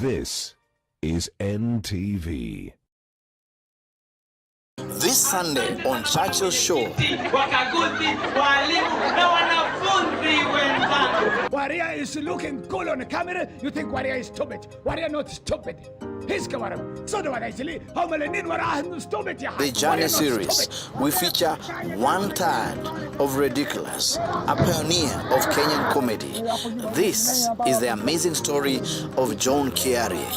This is NTV. This Sunday on Churchill Show. Waria is looking cool on the camera. You think Waria is stupid? Waria not stupid. He's kawaram. So do I actually. How many wara stupid? The journey series we feature one third of ridiculous, a pioneer of Kenyan comedy. This is the amazing story of John Kiari,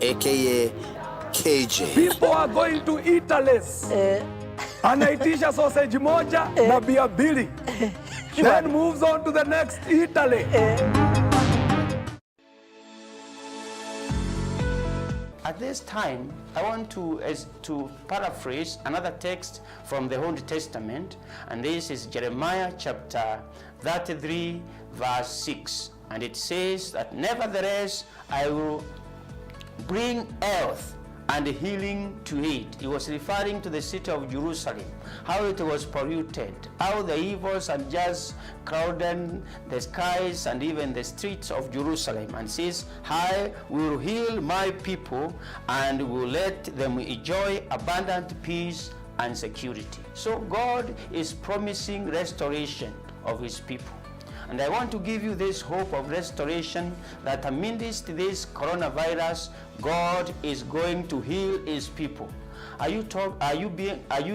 aka KJ. People are going to Italy. Anaitisha sausage moja na bia mbili. Then moves on to the next Italy. At this time, I want to paraphrase another text from the Old Testament, and this is Jeremiah chapter 33, verse 6. And it says that, nevertheless, I will bring health and healing to it. He was referring to the city of Jerusalem, how it was polluted, how the evils and just crowded the skies and even the streets of Jerusalem, and says, I will heal my people and will let them enjoy abundant peace and security. So God is promising restoration of his people. And I want to give you this hope of restoration, that amidst this coronavirus, God is going to heal his people. Are you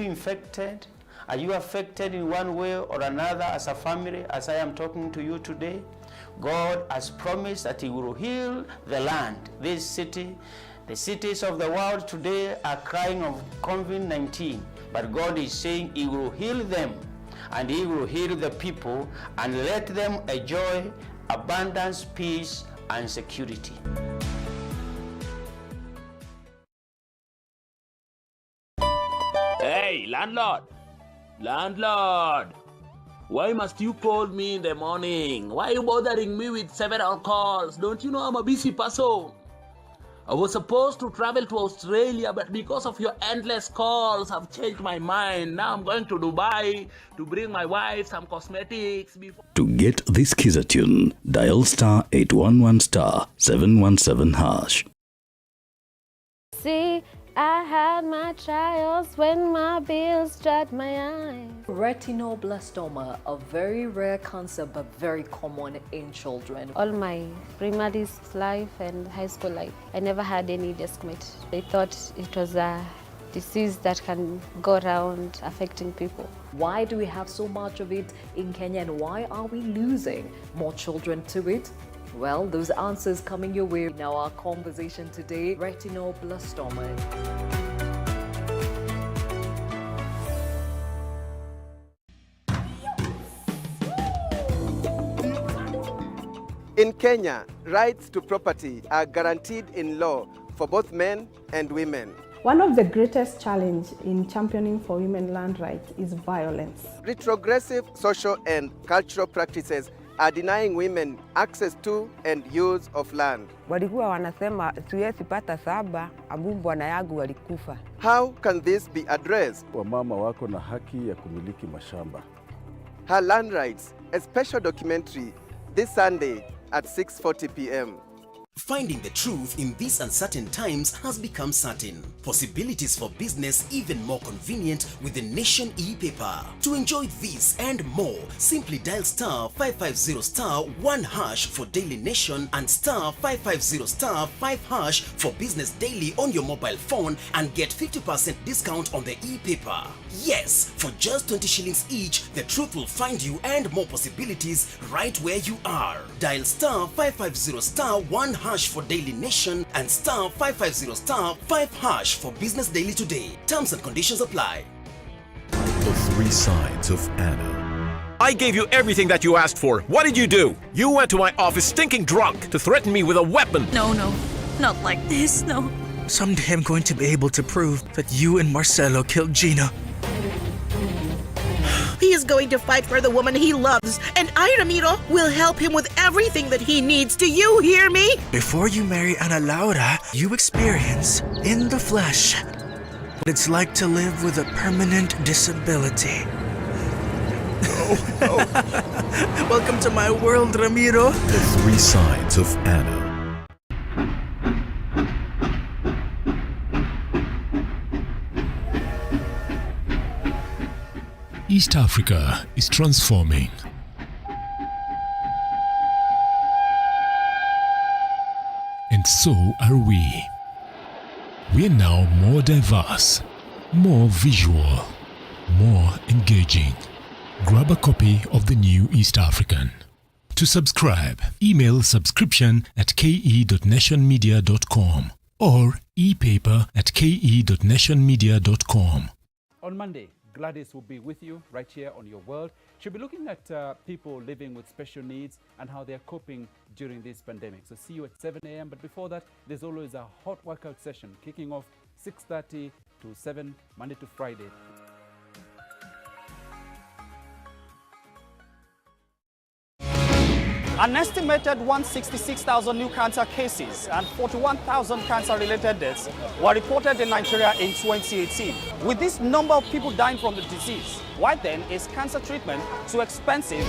infected? Are you affected in one way or another as a family, as I am talking to you today? God has promised that he will heal the land, this city. The cities of the world today are crying of COVID-19, but God is saying he will heal them, and he will heal the people and let them enjoy abundance, peace, and security. Hey, landlord! Landlord! Why must you call me in the morning? Why are you bothering me with several calls? Don't you know I'm a busy person? I was supposed to travel to Australia, but because of your endless calls, I've changed my mind. Now I'm going to Dubai to bring my wife some cosmetics before. To get this Kiza tune, dial star 811 star 717 hash. See, I had my trials when my bills dried my eyes. Retinoblastoma, a very rare cancer but very common in children. All my primary life and high school life, I never had any desk mate. They thought it was a disease that can go around affecting people. Why do we have so much of it in Kenya, and why are we losing more children to it? Well, those answers coming your way. Now our conversation today, retinoblastoma. In Kenya, rights to property are guaranteed in law for both men and women. One of the greatest challenges in championing for women land rights is violence. Retrogressive social and cultural practices are denying women access to and use of land. Walikuwa wanasema siwezi pata saba, abu bwana yangu walikufa. How can this be addressed? Wamama wako na haki ya kumiliki mashamba. Her Land Rights, a special documentary this Sunday at 6:40 p.m. Finding the truth in these uncertain times has become certain. Possibilities for business even more convenient with the Nation e-paper. To enjoy this and more, simply dial star 550 star 1 hash for Daily Nation and star 550 star 5 hash for Business Daily on your mobile phone and get 50% discount on the e-paper. Yes, for just 20 shillings each, the truth will find you and more possibilities right where you are. Dial star 550 star 1 hash for Daily Nation and star 550 star 5 hash for Business Daily today. Terms and conditions apply. The three sides of Anna. I gave you everything that you asked for. What did you do? You went to my office stinking drunk to threaten me with a weapon. No, not like this, no. Someday I'm going to be able to prove that you and Marcelo killed Gina. He is going to fight for the woman he loves, and I, Ramiro, will help him with everything that he needs. Do you hear me? Before you marry Ana Laura, you experience, in the flesh, what it's like to live with a permanent disability. No. Welcome to my world, Ramiro. The three sides of Anna. East Africa is transforming. And so are we. We are now more diverse, more visual, more engaging. Grab a copy of the new East African. To subscribe, email subscription@ke.nationmedia.com or epaper@ke.nationmedia.com. On Monday, Gladys will be with you right here on Your World. She'll be looking at people living with special needs and how they're coping during this pandemic. So see you at 7 a.m. But before that, there's always a hot workout session kicking off 6:30 to 7, Monday to Friday. An estimated 166,000 new cancer cases and 41,000 cancer-related deaths were reported in Nigeria in 2018. With this number of people dying from the disease, why then is cancer treatment so expensive?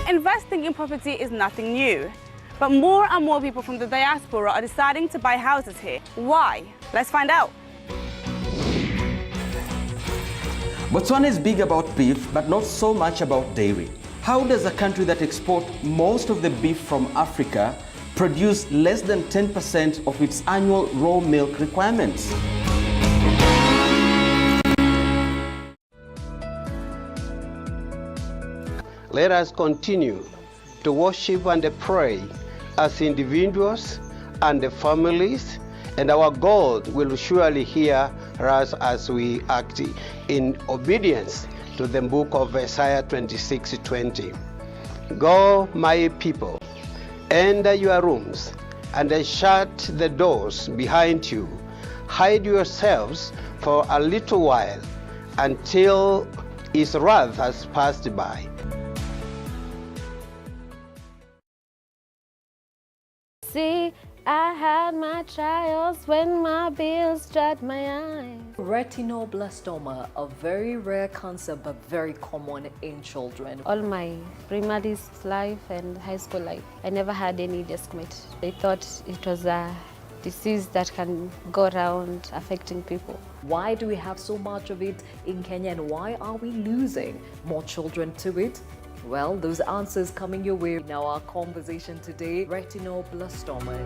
Investing in property is nothing new, but more and more people from the diaspora are deciding to buy houses here. Why? Let's find out. Botswana is big about beef, but not so much about dairy. How does a country that exports most of the beef from Africa produce less than 10% of its annual raw milk requirements? Let us continue to worship and pray as individuals and families, and our God will surely hear us as we act in obedience to the book of Isaiah 26:20. Go, my people, enter your rooms and shut the doors behind you. Hide yourselves for a little while until his wrath has passed by. See, I had my trials when my bills dried my eyes. Retinoblastoma, a very rare cancer but very common in children. All my primary life and high school life, I never had any desk mate. They thought it was a disease that can go around affecting people. Why do we have so much of it in Kenya, and why are we losing more children to it? Well, those answers coming your way. Now our conversation today, retinoblastoma.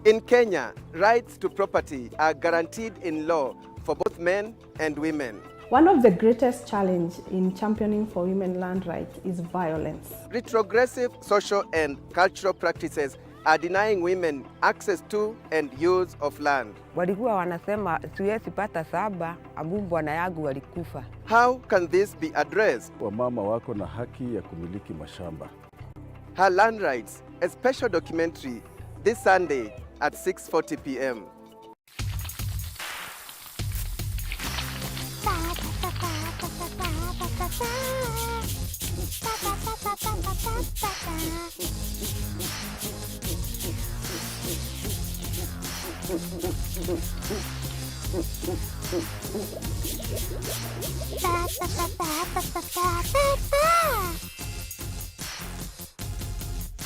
In Kenya, rights to property are guaranteed in law for both men and women. One of the greatest challenges in championing for women land rights is violence. Retrogressive social and cultural practices are denying women access to and use of land. Walikuwa wanasema siwezi pata saba, abu bwana yangu walikufa. How can this be addressed? Wamama wako na haki ya kumiliki mashamba. Her Land Rights, a special documentary this Sunday at 6:40 p.m.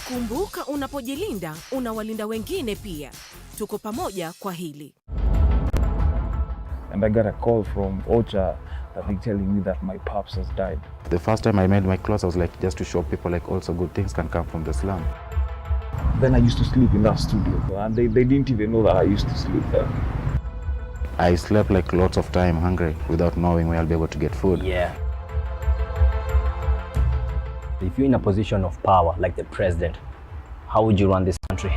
Kumbuka, unapojilinda unawalinda wengine pia. Tuko pamoja kwa hili. And I got a call from Ocha, I think, telling me that my pops has died. The first time I made my clothes, I was like, just to show people like also good things can come from the slum. Then I used to sleep in that studio, and they didn't even know that I used to sleep there. I slept like lots of time hungry without knowing where I'll be able to get food. Yeah. If you're in a position of power, like the president, how would you run this country?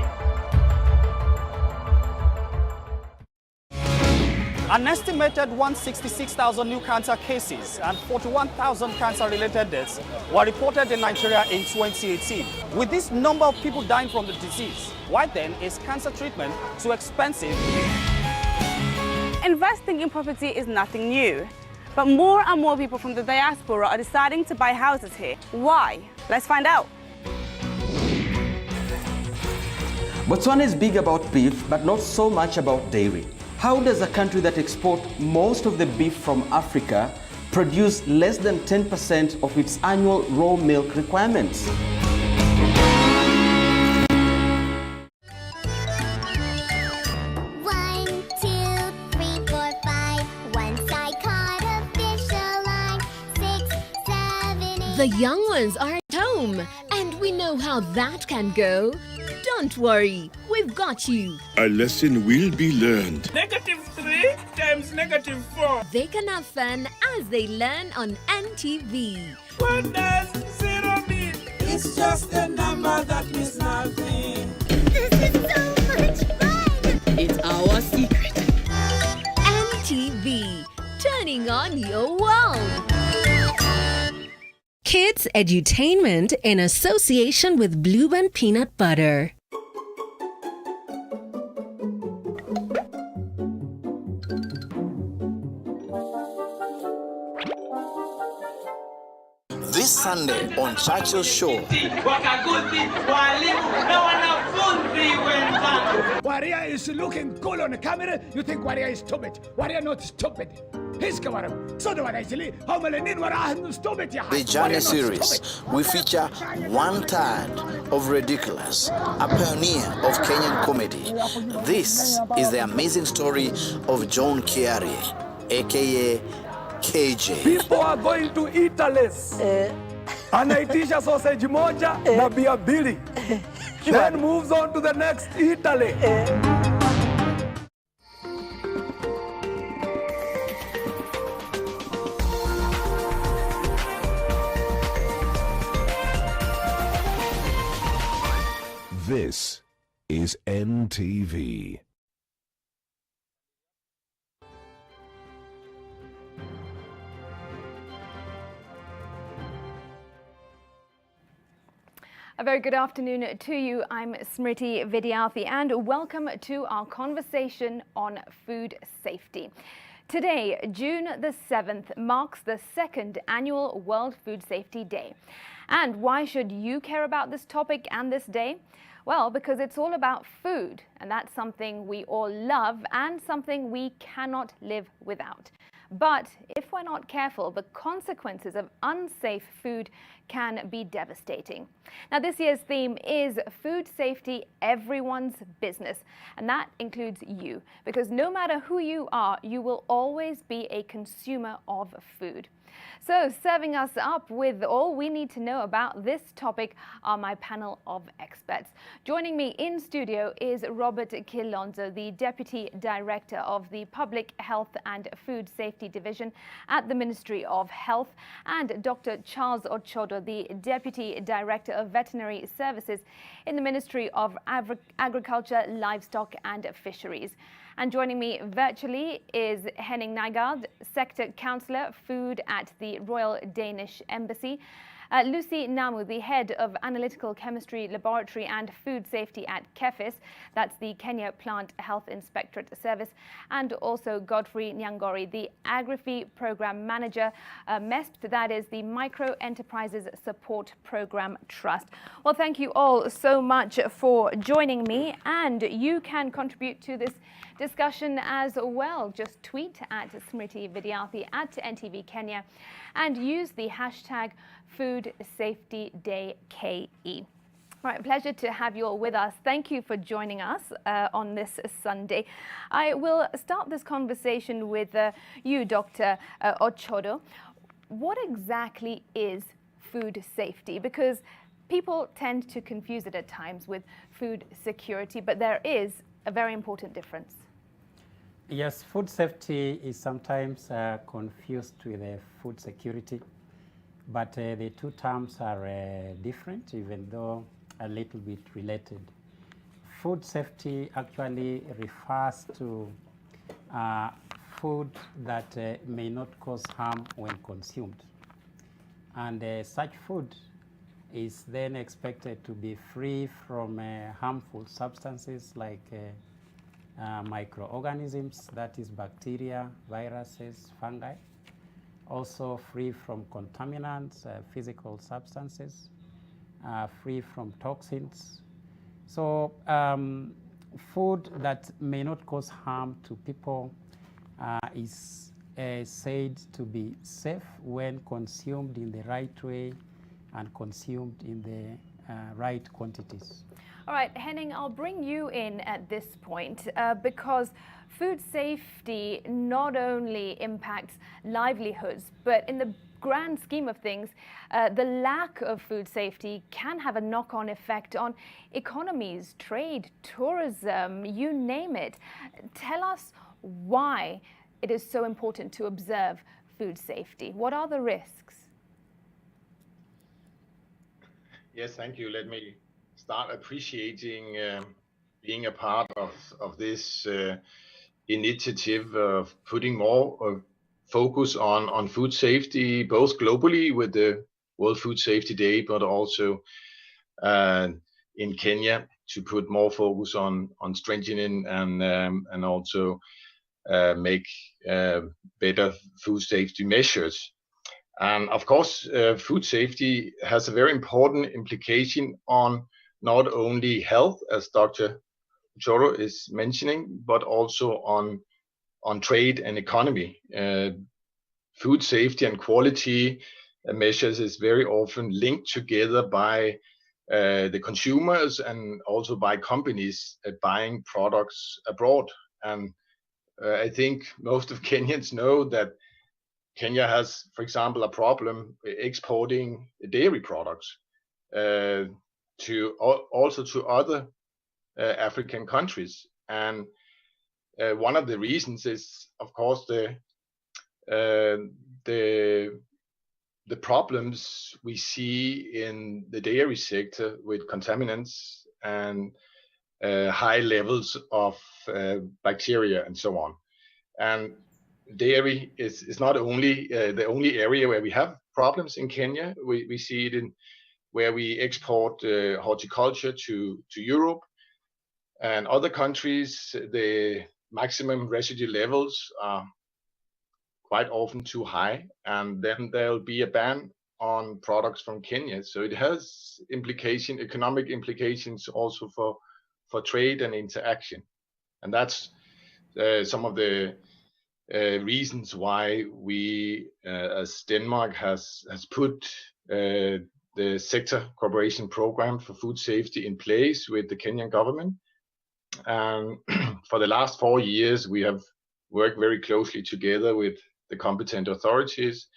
An estimated 166,000 new cancer cases and 41,000 cancer-related deaths were reported in Nigeria in 2018. With this number of people dying from the disease, why then is cancer treatment so expensive? Investing in property is nothing new, but more and more people from the diaspora are deciding to buy houses here. Why? Let's find out. Botswana is big about beef, but not so much about dairy. How does a country that exports most of the beef from Africa produce less than 10% of its annual raw milk requirements? young ones are at home and we know how that can go. Don't worry, we've got you. A lesson will be learned. -3 times -4. They can have fun as they learn on NTV. What does 0 mean? It's just a number that means nothing. This is so much fun! It's our secret. NTV, turning on your world. Kids Edutainment in association with Blue and Peanut Butter. This Sunday on Churchill Show. Waria is looking cool on the camera. You think Waria is stupid? Waria not stupid. He's going so the one actually how many stupid. The Journey series, we feature 1/3 of Ridiculous, a pioneer of Kenyan comedy. This is the amazing story of John Kiari, aka KJ. People are going to Italy. Anaitisha sausage moja na bia mbili. Then moves on to the next Italy. This is NTV. A very good afternoon to you. I'm Smriti Vidyarthi and welcome to our conversation on food safety. Today, June the 7th, marks the 2nd annual World Food Safety Day. And why should you care about this topic and this day? Well, because it's all about food, and that's something we all love and something we cannot live without. But if we're not careful, the consequences of unsafe food can be devastating. Now, this year's theme is food safety, everyone's business. And that includes you, because no matter who you are, you will always be a consumer of food. So, serving us up with all we need to know about this topic are my panel of experts. Joining me in studio is Robert Kilonzo, the Deputy Director of the Public Health and Food Safety Division at the Ministry of Health, and Dr. Charles Ochodo, the Deputy Director of Veterinary Services in the Ministry of Agriculture, Livestock and Fisheries. And joining me virtually is Henning Nygaard, Sector Councillor, Food at the Royal Danish Embassy. Lucy Namu, the Head of Analytical Chemistry Laboratory and Food Safety at KEFIS, that's the Kenya Plant Health Inspectorate Service, and also Godfrey Nyangori, the Agri-Fee Program Manager, MESP, that is the Micro Enterprises Support Program Trust. Well, thank you all so much for joining me, and you can contribute to this discussion as well. Just tweet at Smriti Vidyarthi at NTV Kenya and use the hashtag Food Safety Day KE. Right, pleasure to have you all with us. Thank you for joining us on this Sunday. I will start this conversation with you, Dr. Ochodo. What exactly is food safety? Because people tend to confuse it at times with food security, but there is a very important difference. Yes, food safety is sometimes confused with food security, but the two terms are different, even though a little bit related. Food safety actually refers to food that may not cause harm when consumed. And such food is then expected to be free from harmful substances like microorganisms, that is bacteria, viruses, fungi. Also free from contaminants, physical substances, free from toxins. So food that may not cause harm to people is said to be safe when consumed in the right way and consumed in the right quantities. All right, Henning, I'll bring you in at this point because food safety not only impacts livelihoods, but in the grand scheme of things, the lack of food safety can have a knock-on effect on economies, trade, tourism, you name it. Tell us why it is so important to observe food safety. What are the risks? Yes, thank you. Let me start appreciating being a part of this initiative of putting more focus on food safety, both globally with the World Food Safety Day, but also in Kenya to put more focus on strengthening and also make better food safety measures. And of course, food safety has a very important implication on not only health, as Dr. Choro is mentioning, but also on trade and economy. Food safety and quality measures is very often linked together by the consumers and also by companies buying products abroad. And I think most of Kenyans know that Kenya has, for example, a problem exporting dairy products also to other African countries. And one of the reasons is, of course, the problems we see in the dairy sector with contaminants and high levels of bacteria and so on. And dairy is not only the only area where we have problems in Kenya. We see it in where we export horticulture to Europe and other countries. The maximum residue levels are quite often too high, and then there'll be a ban on products from Kenya. So it has economic implications also for trade and interaction. And that's some of the reasons why we, as Denmark, has put the sector cooperation program for food safety in place with the Kenyan government. And for the last 4 years, we have worked very closely together with the competent authorities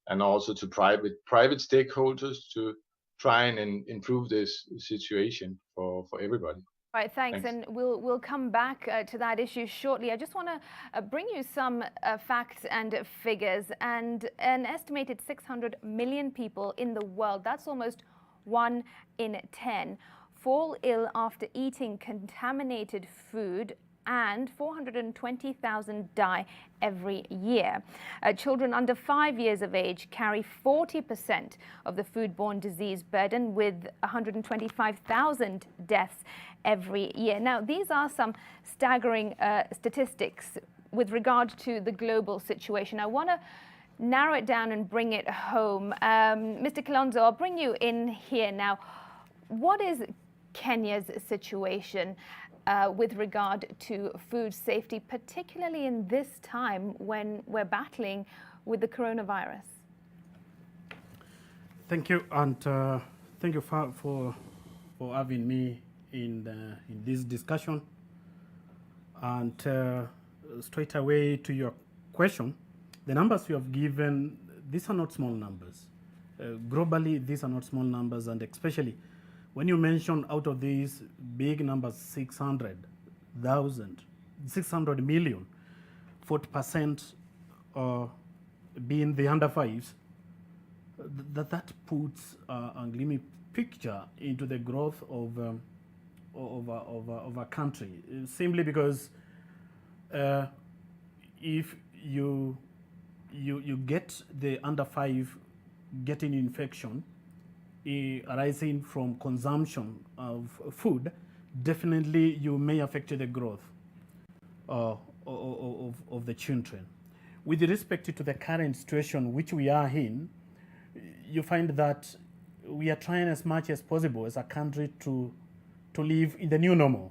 and also to private stakeholders to try and improve this situation for everybody. All right, thanks. And we'll come back to that issue shortly. I just want to bring you some facts and figures. And an estimated 600 million people in the world, that's almost 1 in 10, fall ill after eating contaminated food, and 420,000 die every year. Children under 5 years of age carry 40% of the foodborne disease burden, with 125,000 deaths every year. Now, these are some staggering statistics with regard to the global situation. I want to narrow it down and bring it home. Mr. Kilonzo, I'll bring you in here now. What is Kenya's situation with regard to food safety, particularly in this time when we're battling with the coronavirus? Thank you, and thank you for having me in this discussion. And straight away to your question, the numbers you have given, these are not small numbers. Globally, these are not small numbers, and especially when you mention out of these big numbers, 600 million, 40% being the under fives, that puts a gloomy picture into the growth of a country. Simply because if you get the under 5 getting infection arising from consumption of food, definitely you may affect the growth of the children. With respect to the current situation which we are in, you find that we are trying as much as possible as a country to live in the new normal.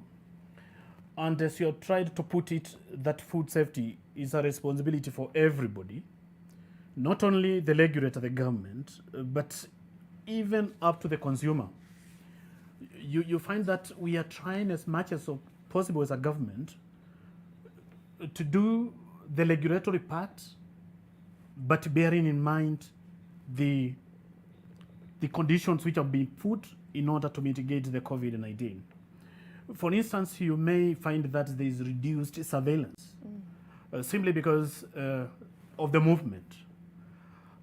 And as you have tried to put it, that food safety is a responsibility for everybody, not only the regulator, the government, but even up to the consumer. You find that we are trying as much as possible as a government to do the regulatory part, but bearing in mind the conditions which are being put in order to mitigate the COVID-19. For instance, you may find that there is reduced surveillance simply because of the movement.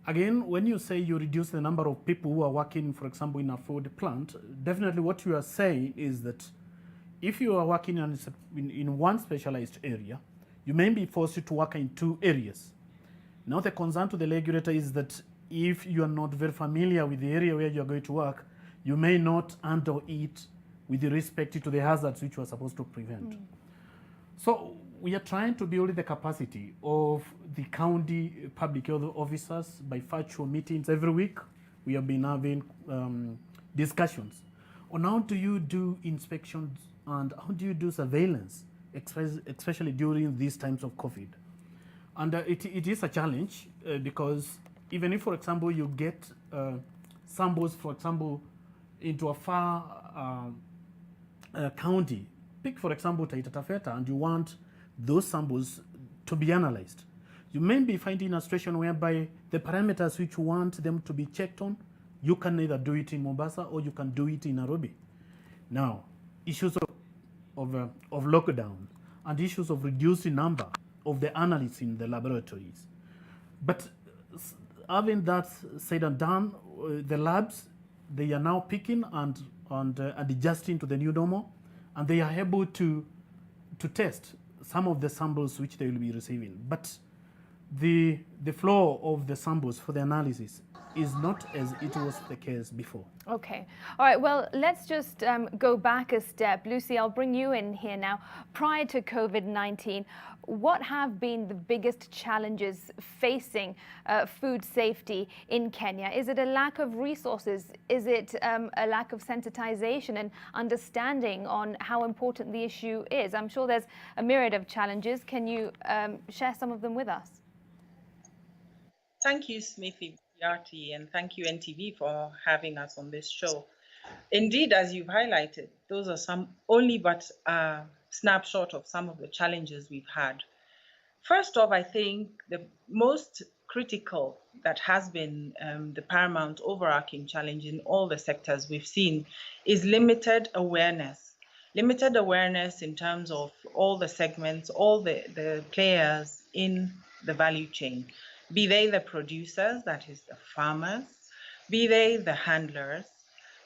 Again, when you say you reduce the number of people who are working, for example, in a food plant, definitely what you are saying is that if you are working in one specialized area, you may be forced to work in two areas. Now, the concern to the regulator is that if you are not very familiar with the area where you are going to work, you may not handle it with respect to the hazards which you are supposed to prevent. So we are trying to build the capacity of the county public health officers by virtual meetings every week. We have been having discussions on how do you do inspections and how do you do surveillance, especially during these times of COVID. And it is a challenge because even if, for example, you get samples, for example, into a far county, pick, for example, Taita Taveta, and you want those samples to be analyzed. You may be finding a situation whereby the parameters which you want them to be checked on, you can either do it in Mombasa or you can do it in Nairobi. Now, issues of lockdown and issues of reducing number of the analysts in the laboratories. But having that said and done, the labs, they are now picking and adjusting to the new normal, and they are able to test some of the samples which they will be receiving. But the flow of the samples for the analysis is not as it was the case before. Okay. All right. Well, let's just go back a step. Lucy, I'll bring you in here now. Prior to COVID-19, what have been the biggest challenges facing food safety in Kenya? Is it a lack of resources? Is it a lack of sensitization and understanding on how important the issue is? I'm sure there's a myriad of challenges. Can you share some of them with us? Thank you, Smithy, and thank you, NTV, for having us on this show. Indeed, as you've highlighted, those are some only but snapshot of some of the challenges we've had. First off, I think the most critical that has been the paramount overarching challenge in all the sectors we've seen is limited awareness. Limited awareness in terms of all the segments, all the players in the value chain. Be they the producers, that is the farmers, be they the handlers,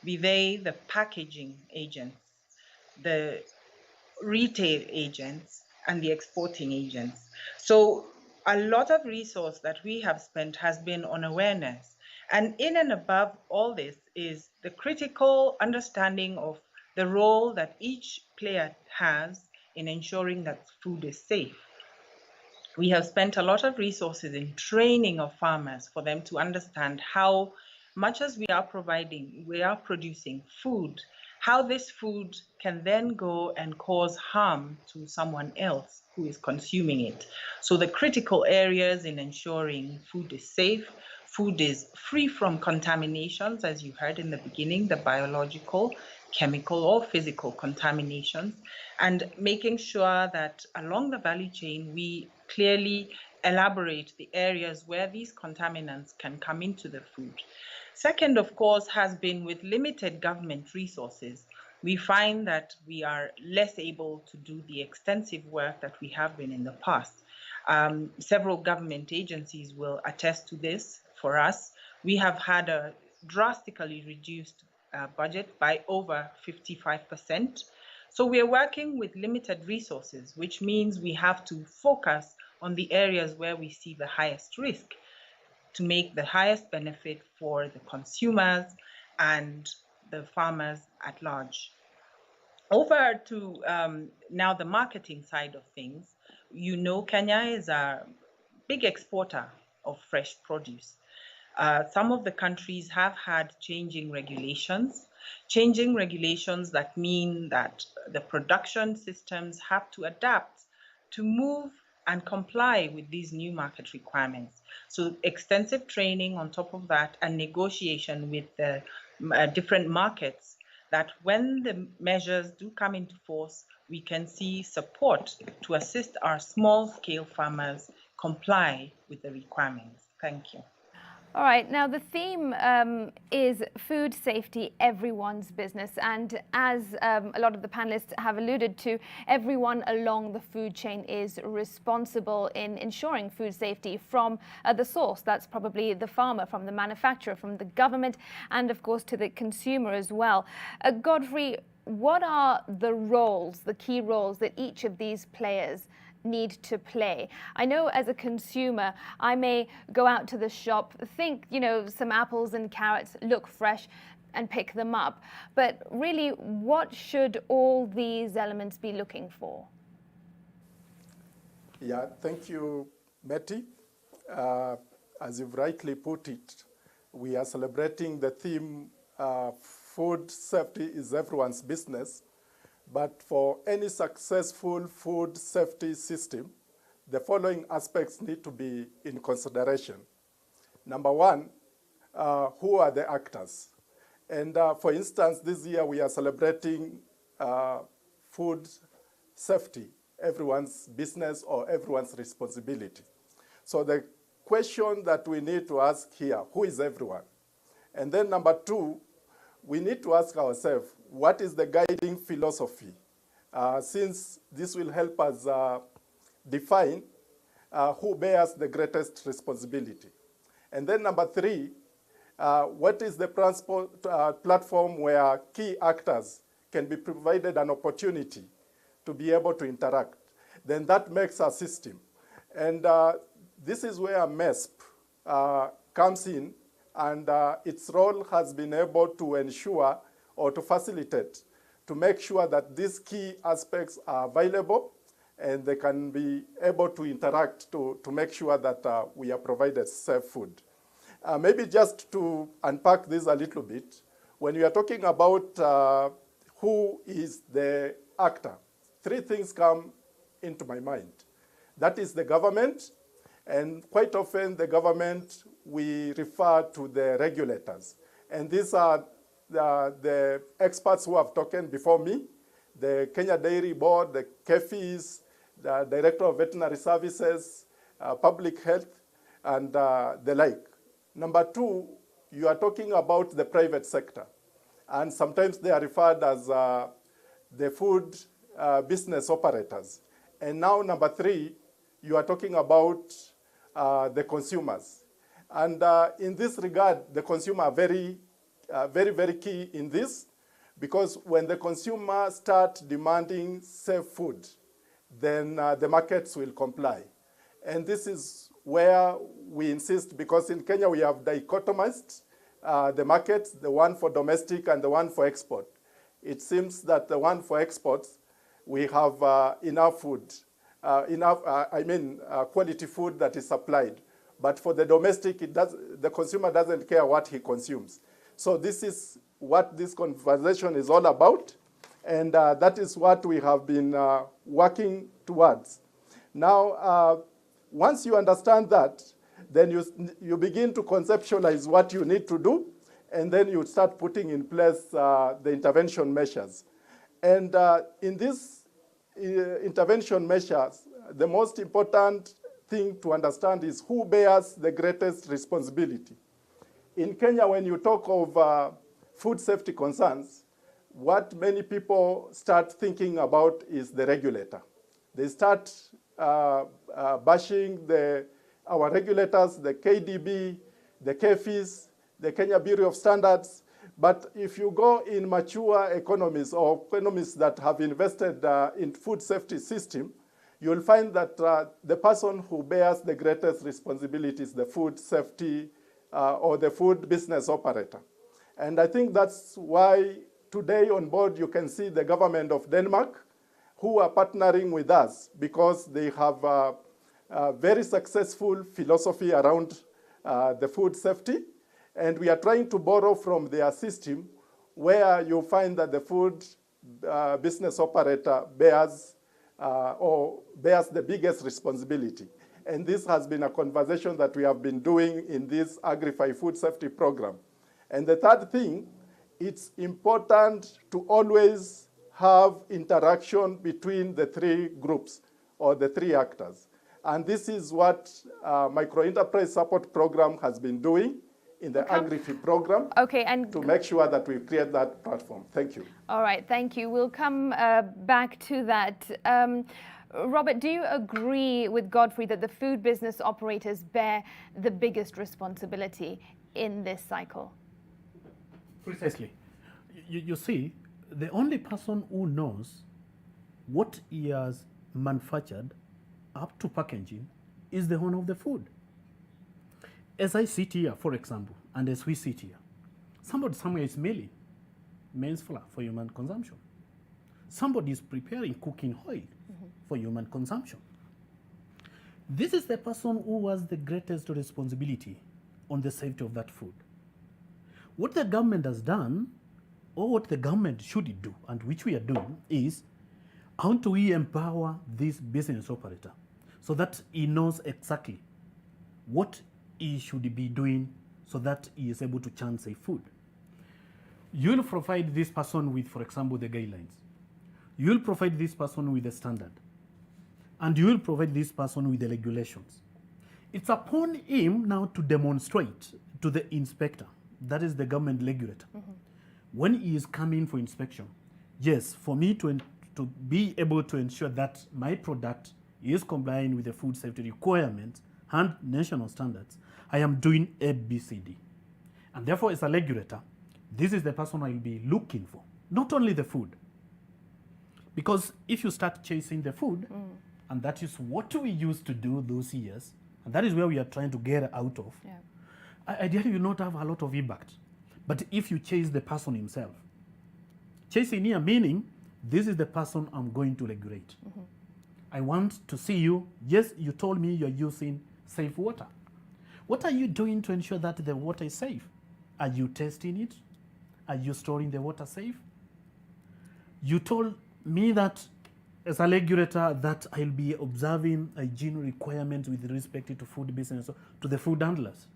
be they the packaging agents, the retail agents, and the exporting agents. So a lot of resource that we have spent has been on awareness. And in and above all this is the critical understanding of the role that each player has in ensuring that food is safe. We have spent a lot of resources in training of farmers for them to understand how much as we are producing food, how this food can then go and cause harm to someone else who is consuming it. So the critical areas in ensuring food is safe, food is free from contaminations, as you heard in the beginning, the biological, chemical or physical contaminations, and making sure that along the value chain, we clearly elaborate the areas where these contaminants can come into the food. Second, of course, has been with limited government resources. We find that we are less able to do the extensive work that we have been in the past. Several government agencies will attest to this for us. We have had a drastically reduced budget by over 55%. So we are working with limited resources, which means we have to focus on the areas where we see the highest risk to make the highest benefit for the consumers and the farmers at large. Over to now the marketing side of things. You know, Kenya is a big exporter of fresh produce. Some of the countries have had changing regulations that mean that the production systems have to adapt to move and comply with these new market requirements. So extensive training on top of that and negotiation with the different markets, that when the measures do come into force, we can see support to assist our small-scale farmers comply with the requirements. Thank you. All right, now the theme is food safety, everyone's business. And as a lot of the panelists have alluded to, everyone along the food chain is responsible in ensuring food safety from the source. That's probably the farmer, from the manufacturer, from the government, and of course to the consumer as well. Godfrey, what are the roles, the key roles that each of these players need to play? I know as a consumer, I may go out to the shop, think, some apples and carrots look fresh and pick them up. But really, what should all these elements be looking for? Yeah, thank you, Betty. As you've rightly put it, we are celebrating the theme, food safety is everyone's business. But for any successful food safety system, the following aspects need to be in consideration. Number one, who are the actors? And for instance, this year we are celebrating food safety, everyone's business or everyone's responsibility. So the question that we need to ask here, who is everyone? And then number two, we need to ask ourselves, what is the guiding philosophy? Since this will help us define who bears the greatest responsibility. And then number three, what is the platform where key actors can be provided an opportunity to be able to interact? Then that makes a system. And this is where MESP comes in, and its role has been able to ensure or to facilitate, to make sure that these key aspects are available and they can be able to interact to make sure that we are provided safe food. Maybe just to unpack this a little bit, when we are talking about who is the actor, three things come into my mind. That is the government, and quite often the government, we refer to the regulators. And these are the experts who have spoken before me, the Kenya Dairy Board, the KEFIs, the Director of Veterinary Services, Public Health, and the like. Number two, you are talking about the private sector. And sometimes they are referred as the food business operators. And now number three, you are talking about the consumers. And in this regard, the consumer are very, very key in this, because when the consumer start demanding safe food, then the markets will comply. And this is where we insist, because in Kenya we have dichotomized the markets, the one for domestic and the one for export. It seems that the one for exports, we have enough food, quality food that is supplied. But for the domestic, the consumer doesn't care what he consumes. So this is what this conversation is all about. And that is what we have been working towards. Now, once you understand that, then you begin to conceptualize what you need to do, and then you start putting in place the intervention measures. And in these intervention measures, the most important thing to understand is who bears the greatest responsibility. In Kenya, when you talk of food safety concerns, what many people start thinking about is the regulator. They start bashing our regulators, the KDB, the KEFIs, the Kenya Bureau of Standards. But if you go in mature economies or economies that have invested in food safety system, you'll find that the person who bears the greatest responsibility is the food safety or the food business operator. And I think that's why today on board you can see the government of Denmark, who are partnering with us because they have a very successful philosophy around the food safety. And we are trying to borrow from their system, where you find that the food business operator bears the biggest responsibility. And this has been a conversation that we have been doing in this Agrify food safety program. And the third thing, it's important to always have interaction between the three groups or the three actors. And this is what Micro-Enterprise Support Program has been doing in the Agri-Fee program to make sure that we create that platform. Thank you. All right, thank you. We'll come back to that. Robert, do you agree with Godfrey that the food business operators bear the biggest responsibility in this cycle? Precisely. You see, the only person who knows what he has manufactured up to packaging is the owner of the food. As I sit here, for example, and as we sit here, somebody somewhere is milling maize flour for human consumption. Somebody is preparing cooking oil for human consumption. This is the person who has the greatest responsibility on the safety of that food. What the government has done, or what the government should do, and which we are doing, is how do we empower this business operator so that he knows exactly what he should be doing so that he is able to churn safe food. You'll provide this person with, for example, the guidelines. You'll provide this person with the standard. And you will provide this person with the regulations. It's upon him now to demonstrate to the inspector, that is the government regulator, when he is coming for inspection, yes, for me to be able to ensure that my product is complying with the food safety requirements and national standards, I am doing ABCD. And therefore, as a regulator, this is the person I will be looking for, not only the food. Because if you start chasing the food, and that is what we used to do those years, and that is where we are trying to get out of, ideally you will not have a lot of impact. But if you chase the person himself, chasing here meaning, this is the person I'm going to regulate. I want to see you, yes, you told me you're using safe water. What are you doing to ensure that the water is safe? Are you testing it? Are you storing the water safe? You told me that as a regulator that I'll be observing hygiene requirements with respect to food business, to the food handlers.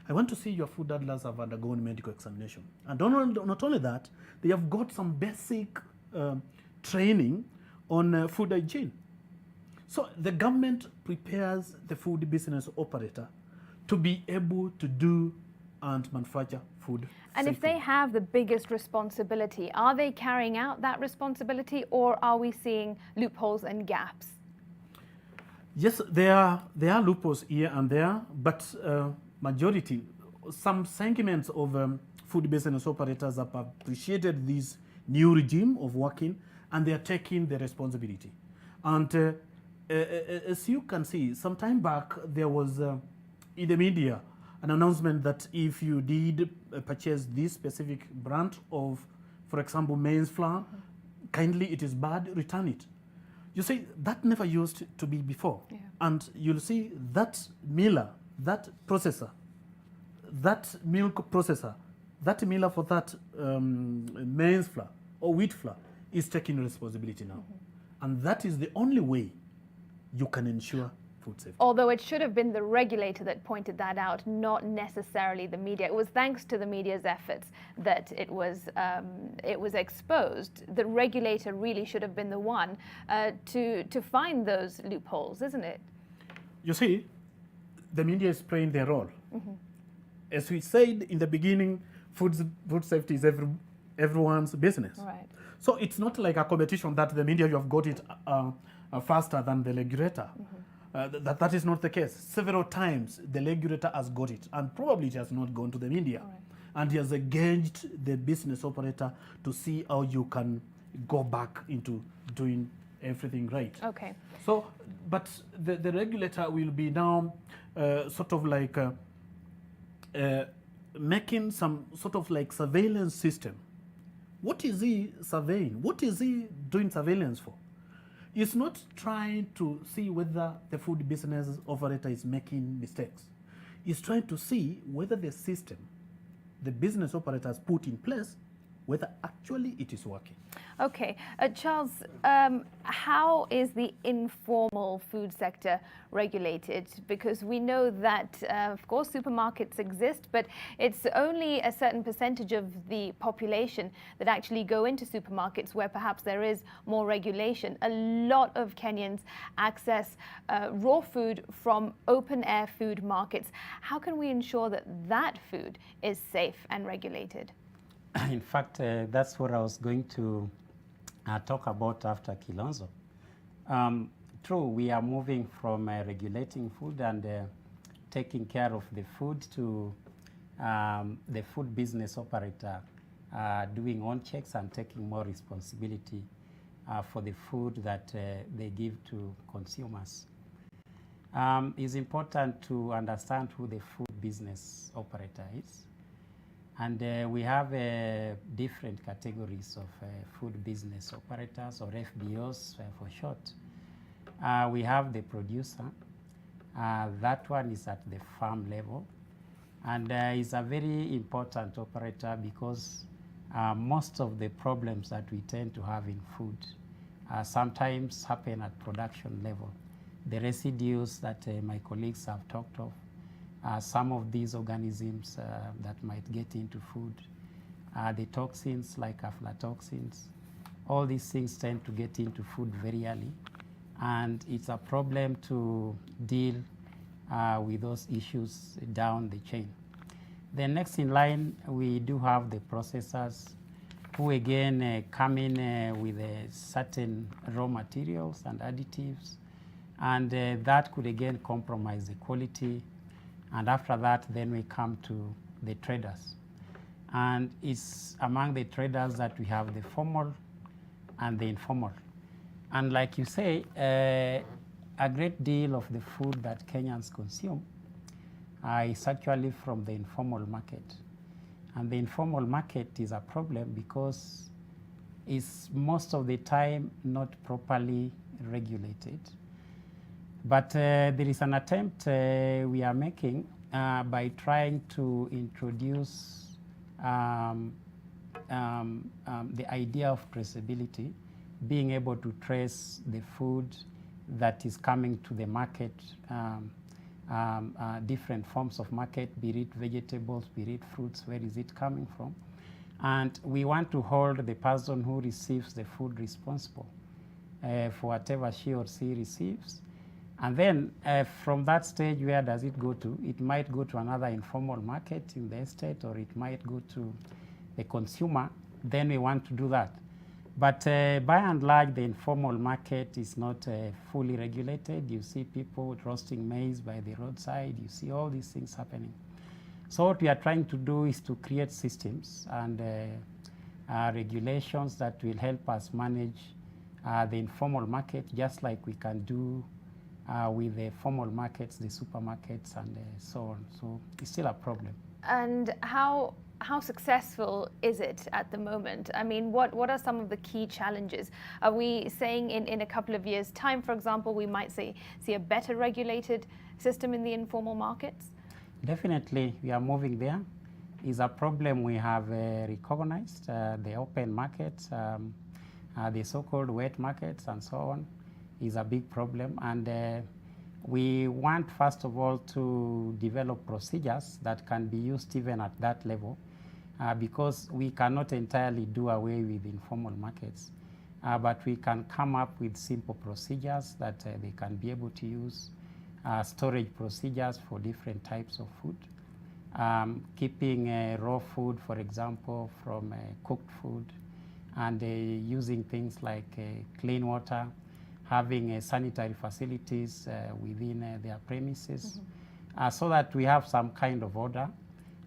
I want to see your food handlers have undergone medical examination. And not only that, they have got some basic training on food hygiene. So the government prepares the food business operator to be able to do and manufacture food And safely. if they have the biggest responsibility, are they carrying out that responsibility, or are we seeing loopholes and gaps? Yes, there are loopholes here and there, but majority, some segments of food business operators have appreciated this new regime of working, and they are taking the responsibility. And as you can see, some time back there was in the media an announcement that if you did purchase this specific brand of, for example, maize flour, kindly it is bad, return it. You see, that never used to be before. And you'll see that miller, that processor, that milk processor, that miller for that maize flour or wheat flour is taking responsibility now. And that is the only way you can ensure food safety. Although it should have been the regulator that pointed that out, not necessarily the media. It was thanks to the media's efforts that it was exposed. The regulator really should have been the one to find those loopholes, isn't it? You see, the media is playing their role. As we said in the beginning, food safety is everyone's business. Right. So it's not like a competition that the media, you have got it faster than the regulator. That is not the case. Several times the regulator has got it, and probably it has not gone to the media. And he has engaged the business operator to see how you can go back into doing everything right. Okay. So, but the regulator will be now sort of like making some sort of like surveillance system. What is he surveying? What is he doing surveillance for? He's not trying to see whether the food business operator is making mistakes. He's trying to see whether the system the business operator has put in place whether actually it is working. Okay, Charles, how is the informal food sector regulated? Because we know that, of course, supermarkets exist, but it's only a certain percentage of the population that actually go into supermarkets where perhaps there is more regulation. A lot of Kenyans access raw food from open-air food markets. How can we ensure that that food is safe and regulated? In fact, that's what I was going to talk about after Kilonzo. True, we are moving from regulating food and taking care of the food to the food business operator doing own checks and taking more responsibility for the food that they give to consumers. It's important to understand who the food business operator is. And we have different categories of food business operators, or FBOs for short. We have the producer. That one is at the farm level. And is a very important operator because most of the problems that we tend to have in food sometimes happen at production level. The residues that my colleagues have talked of, some of these organisms that might get into food, the toxins like aflatoxins, all these things tend to get into food very early. And it's a problem to deal with those issues down the chain. Then next in line, we do have the processors who again come in with certain raw materials and additives. And that could again compromise the quality. And after that, then we come to the traders. And it's among the traders that we have the formal and the informal. And like you say, a great deal of the food that Kenyans consume is actually from the informal market. And the informal market is a problem because it's most of the time not properly regulated. But there is an attempt we are making by trying to introduce the idea of traceability, being able to trace the food that is coming to the market, different forms of market, be it vegetables, be it fruits, where is it coming from? And we want to hold the person who receives the food responsible for whatever she or he receives. And then from that stage, where does it go to? It might go to another informal market in the estate, or it might go to the consumer. Then we want to do that. But by and large, the informal market is not fully regulated. You see people roasting maize by the roadside. You see all these things happening. So what we are trying to do is to create systems and regulations that will help us manage the informal market, just like we can do with the formal markets, the supermarkets, and so on. So it's still a problem. And how successful is it at the moment? I mean, what are some of the key challenges? Are we saying in a couple of years' time, for example, we might see a better regulated system in the informal markets? Definitely, we are moving there. It's a problem we have recognized, the open markets, the so-called wet markets, and so on, is a big problem. And we want, first of all, to develop procedures that can be used even at that level, because we cannot entirely do away with informal markets. But we can come up with simple procedures that they can be able to use, storage procedures for different types of food, keeping raw food, for example, from cooked food, and using things like clean water, having sanitary facilities within their premises, so that we have some kind of order,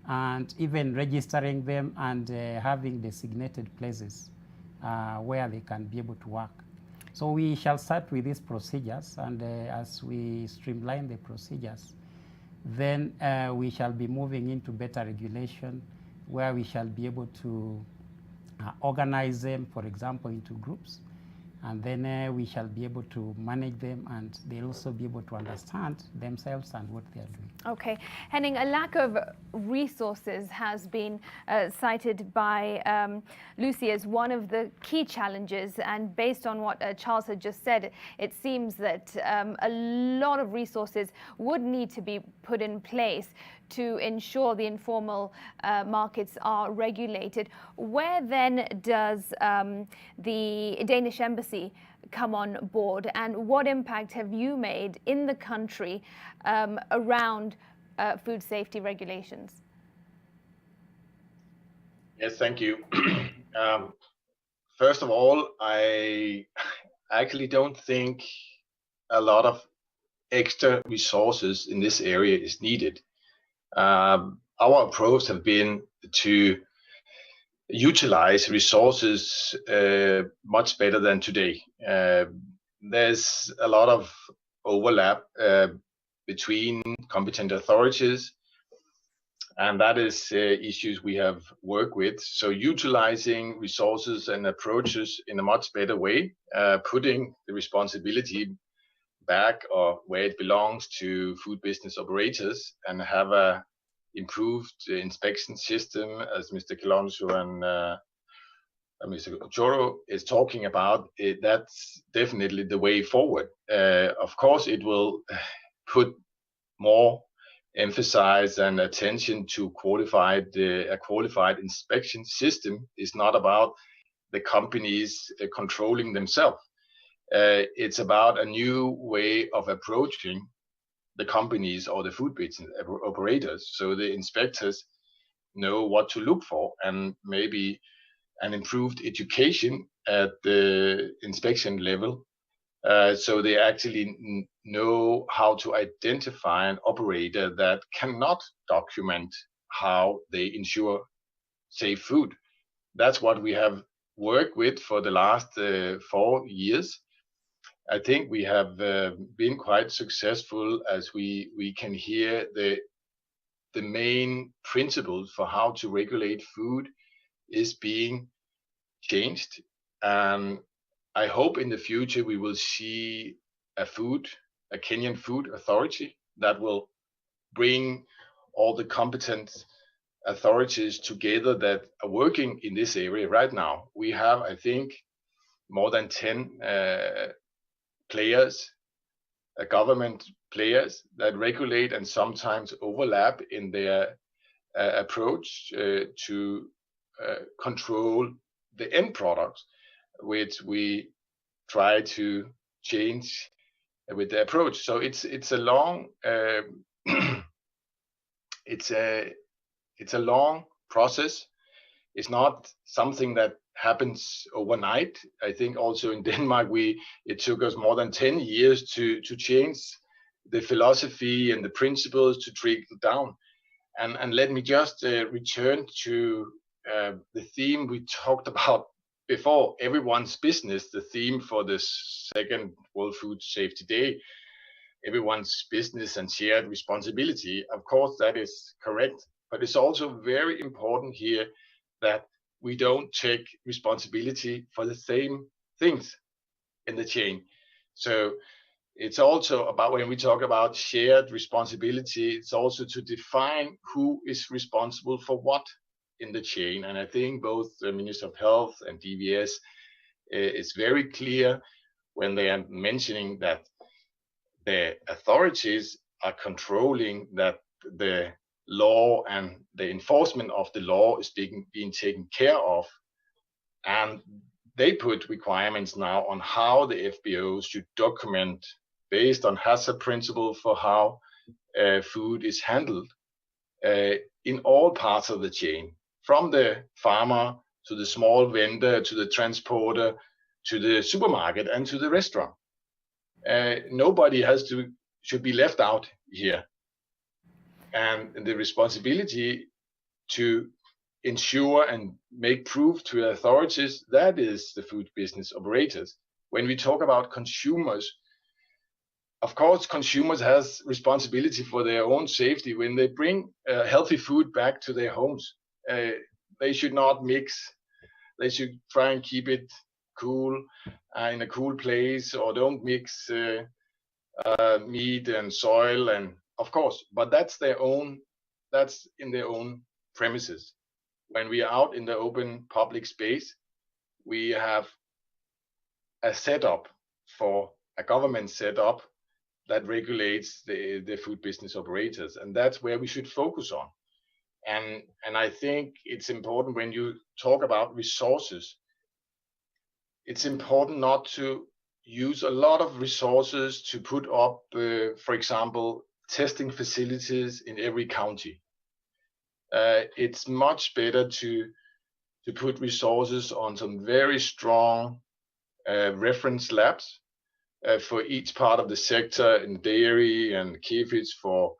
and even registering them and having designated places where they can be able to work. So we shall start with these procedures, and as we streamline the procedures, then we shall be moving into better regulation, where we shall be able to organize them, for example, into groups, And then we shall be able to manage them, and they'll also be able to understand themselves and what they are doing. Okay. Henning, a lack of resources has been cited by Lucy as one of the key challenges. And based on what Charles had just said, it seems that a lot of resources would need to be put in place to ensure the informal markets are regulated. Where then does the Danish embassy come on board, and what impact have you made in the country around food safety regulations? Yes, thank you. First of all, I actually don't think a lot of extra resources in this area is needed. Our approach has been to utilize resources much better than today. There's a lot of overlap between competent authorities, and that is issues we have worked with. So utilizing resources and approaches in a much better way, putting the responsibility back or where it belongs to food business operators, and have a improved inspection system, as Mr. Kilonso and Mr. Choro is talking about. That's definitely the way forward. Of course, it will put more emphasis and attention to a qualified inspection system. Is not about the companies controlling themselves. It's about a new way of approaching the companies or the food business operators, so the inspectors know what to look for, and maybe an improved education at the inspection level, so they actually know how to identify an operator that cannot document how they ensure safe food. That's what we have worked with for the last 4 years. I think we have been quite successful, as we can hear the main principles for how to regulate food is being changed. And I hope in the future we will see a Kenyan food authority that will bring all the competent authorities together that are working in this area right now. We have, I think, more than 10 players, government players that regulate and sometimes overlap in their approach to control the end product, which we try to change with the approach. So it's a long it's a long process. It's not something that happens overnight. I think also in Denmark it took us more than 10 years to change the philosophy and the principles to trickle down. And let me just return to the theme we talked about before, everyone's business, the theme for the second World Food Safety Day, everyone's business and shared responsibility. Of course, that is correct, but it's also very important here that we don't take responsibility for the same things in the chain. So it's also about, when we talk about shared responsibility, it's also to define who is responsible for what in the chain. And I think both the Minister of Health and DVS is very clear when they are mentioning that the authorities are controlling that the law and the enforcement of the law is being taken care of. And they put requirements now on how the FBOs should document based on hazard principle for how food is handled in all parts of the chain, from the farmer to the small vendor to the transporter to the supermarket and to the restaurant. Nobody should be left out here. And the responsibility to ensure and make proof to the authorities, that is the food business operators. When we talk about consumers, of course, consumers has responsibility for their own safety. When they bring healthy food back to their homes, they should not mix. They should try and keep it cool in a cool place, or don't mix meat and soil, and of course, but that's in their own premises. When we are out in the open public space, we have a setup for a government setup that regulates the food business operators, and that's where we should focus on. And I think it's important when you talk about resources, it's important not to use a lot of resources to put up, for example, testing facilities in every county. It's much better to put resources on some very strong reference labs for each part of the sector, in dairy and kefits for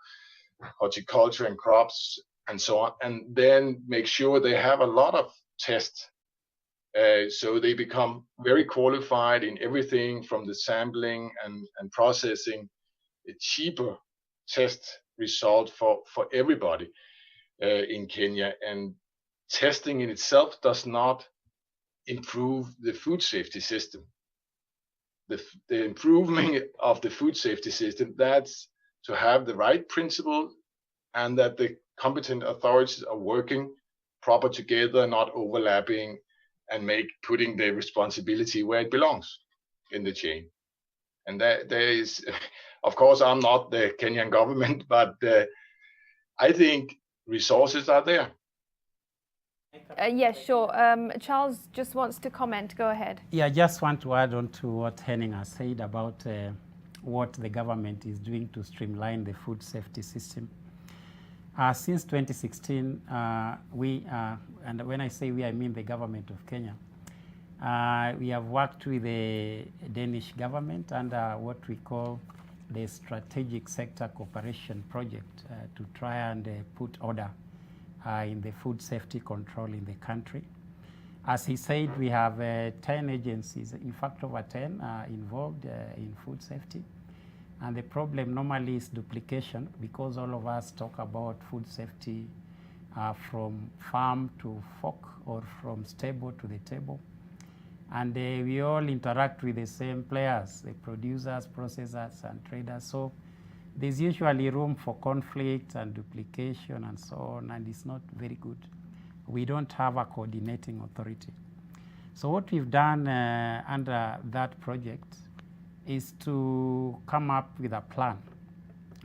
horticulture and crops and so on, and then make sure they have a lot of tests, so they become very qualified in everything from the sampling and processing, a cheaper test result for everybody in Kenya. And testing in itself does not improve the food safety system. The improvement of the food safety system, that's to have the right principle and that the competent authorities are working proper together, not overlapping, and putting the responsibility where it belongs in the chain. And there is, of course, I'm not the Kenyan government, but I think resources are there. Yes, sure. Charles just wants to comment. Go ahead. Yeah, I just want to add on to what Henning has said about what the government is doing to streamline the food safety system. Since 2016, we, and when I say we, I mean the government of Kenya, we have worked with the Danish government under what we call the Strategic Sector Cooperation Project to try and put order in the food safety control in the country. As he said, we have 10 agencies, in fact over 10 involved in food safety. And the problem normally is duplication, because all of us talk about food safety from farm to fork or from stable to the table. And we all interact with the same players, the producers, processors, and traders. So there's usually room for conflict and duplication and so on, and it's not very good. We don't have a coordinating authority. So what we've done under that project is to come up with a plan.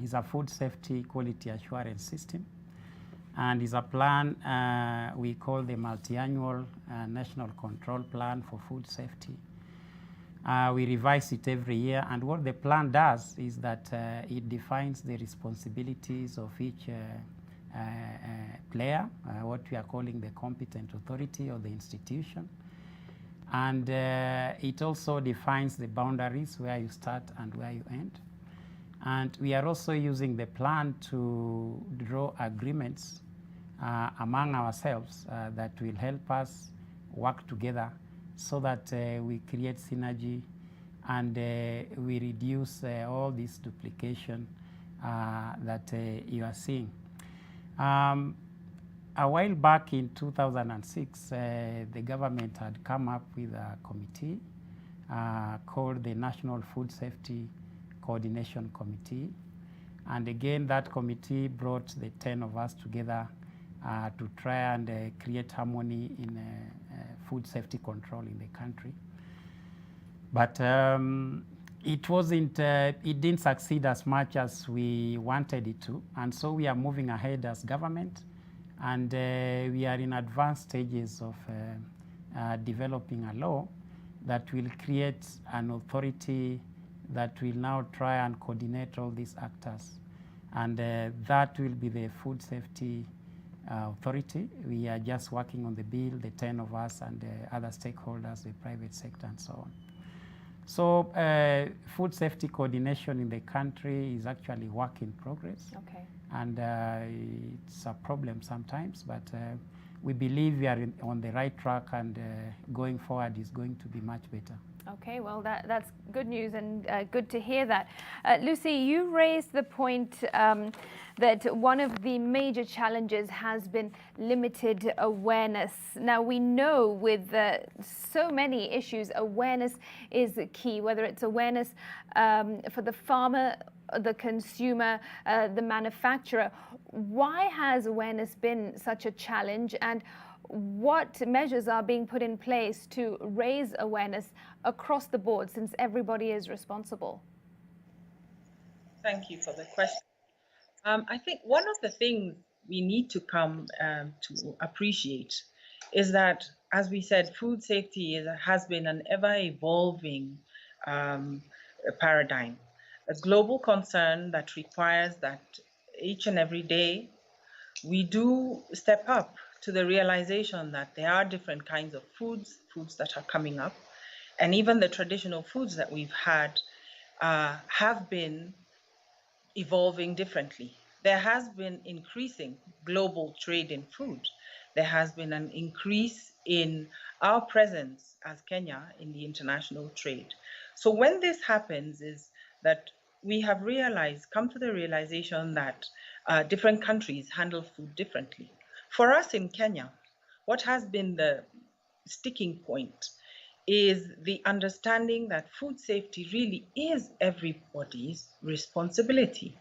It's a food safety quality assurance system, and it's a plan we call the multi-annual national control plan for food safety. We revise it every year, and what the plan does is that it defines the responsibilities of each player, what we are calling the competent authority or the institution. And it also defines the boundaries, where you start and where you end. And we are also using the plan to draw agreements among ourselves that will help us work together so that we create synergy and we reduce all this duplication that you are seeing. A while back in 2006, the government had come up with a committee called the National Food Safety Coordination Committee. And again, that committee brought the 10 of us together to try and create harmony in food safety control in the country. But it didn't succeed as much as we wanted it to. And so we are moving ahead as government. And we are in advanced stages of developing a law that will create an authority that will now try and coordinate all these actors. And that will be the Food Safety Authority. We are just working on the bill, the 10 of us and other stakeholders, the private sector and so on. So food safety coordination in the country is actually work in progress. Okay. And it's a problem sometimes, but we believe we are on the right track, and going forward is going to be much better. Okay, well, that's good news and good to hear that. Lucy, you raised the point that one of the major challenges has been limited awareness. Now, we know with so many issues, awareness is key, whether it's awareness for the farmer, the consumer, the manufacturer. Why has awareness been such a challenge, and what measures are being put in place to raise awareness across the board, since everybody is responsible? Thank you for the question. I think one of the things we need to come to appreciate is that, as we said, food safety has been an ever-evolving paradigm, a global concern that requires that each and every day we do step up to the realization that there are different kinds of foods that are coming up, and even the traditional foods that we've had have been evolving differently. There has been increasing global trade in food. There has been an increase in our presence as Kenya in the international trade. So when this happens is that we have come to the realization that different countries handle food differently. For us in Kenya, what has been the sticking point is the understanding that food safety really is everybody's responsibility.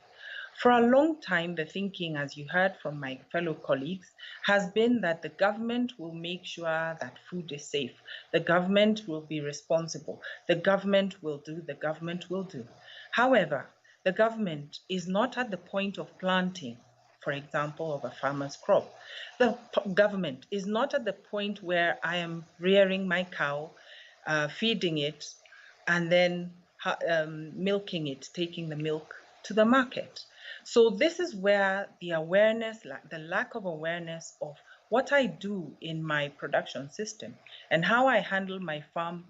For a long time, the thinking, as you heard from my fellow colleagues, has been that the government will make sure that food is safe. The government will be responsible. The government will do. However, the government is not at the point of planting, for example, of a farmer's crop. The government is not at the point where I am rearing my cow, feeding it, and then milking it, taking the milk to the market. So this is where the awareness, the lack of awareness of what I do in my production system and how I handle my farm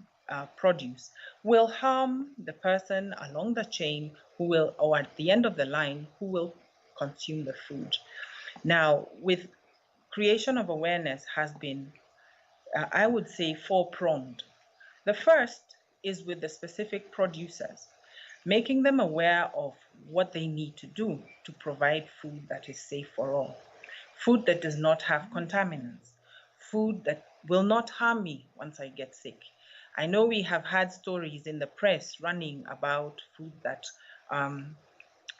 produce will harm the person along the chain or at the end of the line, who will consume the food. Now, with creation of awareness has been, I would say, four-pronged. The first is with the specific producers, making them aware of what they need to do to provide food that is safe for all, food that does not have contaminants, food that will not harm me once I get sick. I know we have had stories in the press running about food that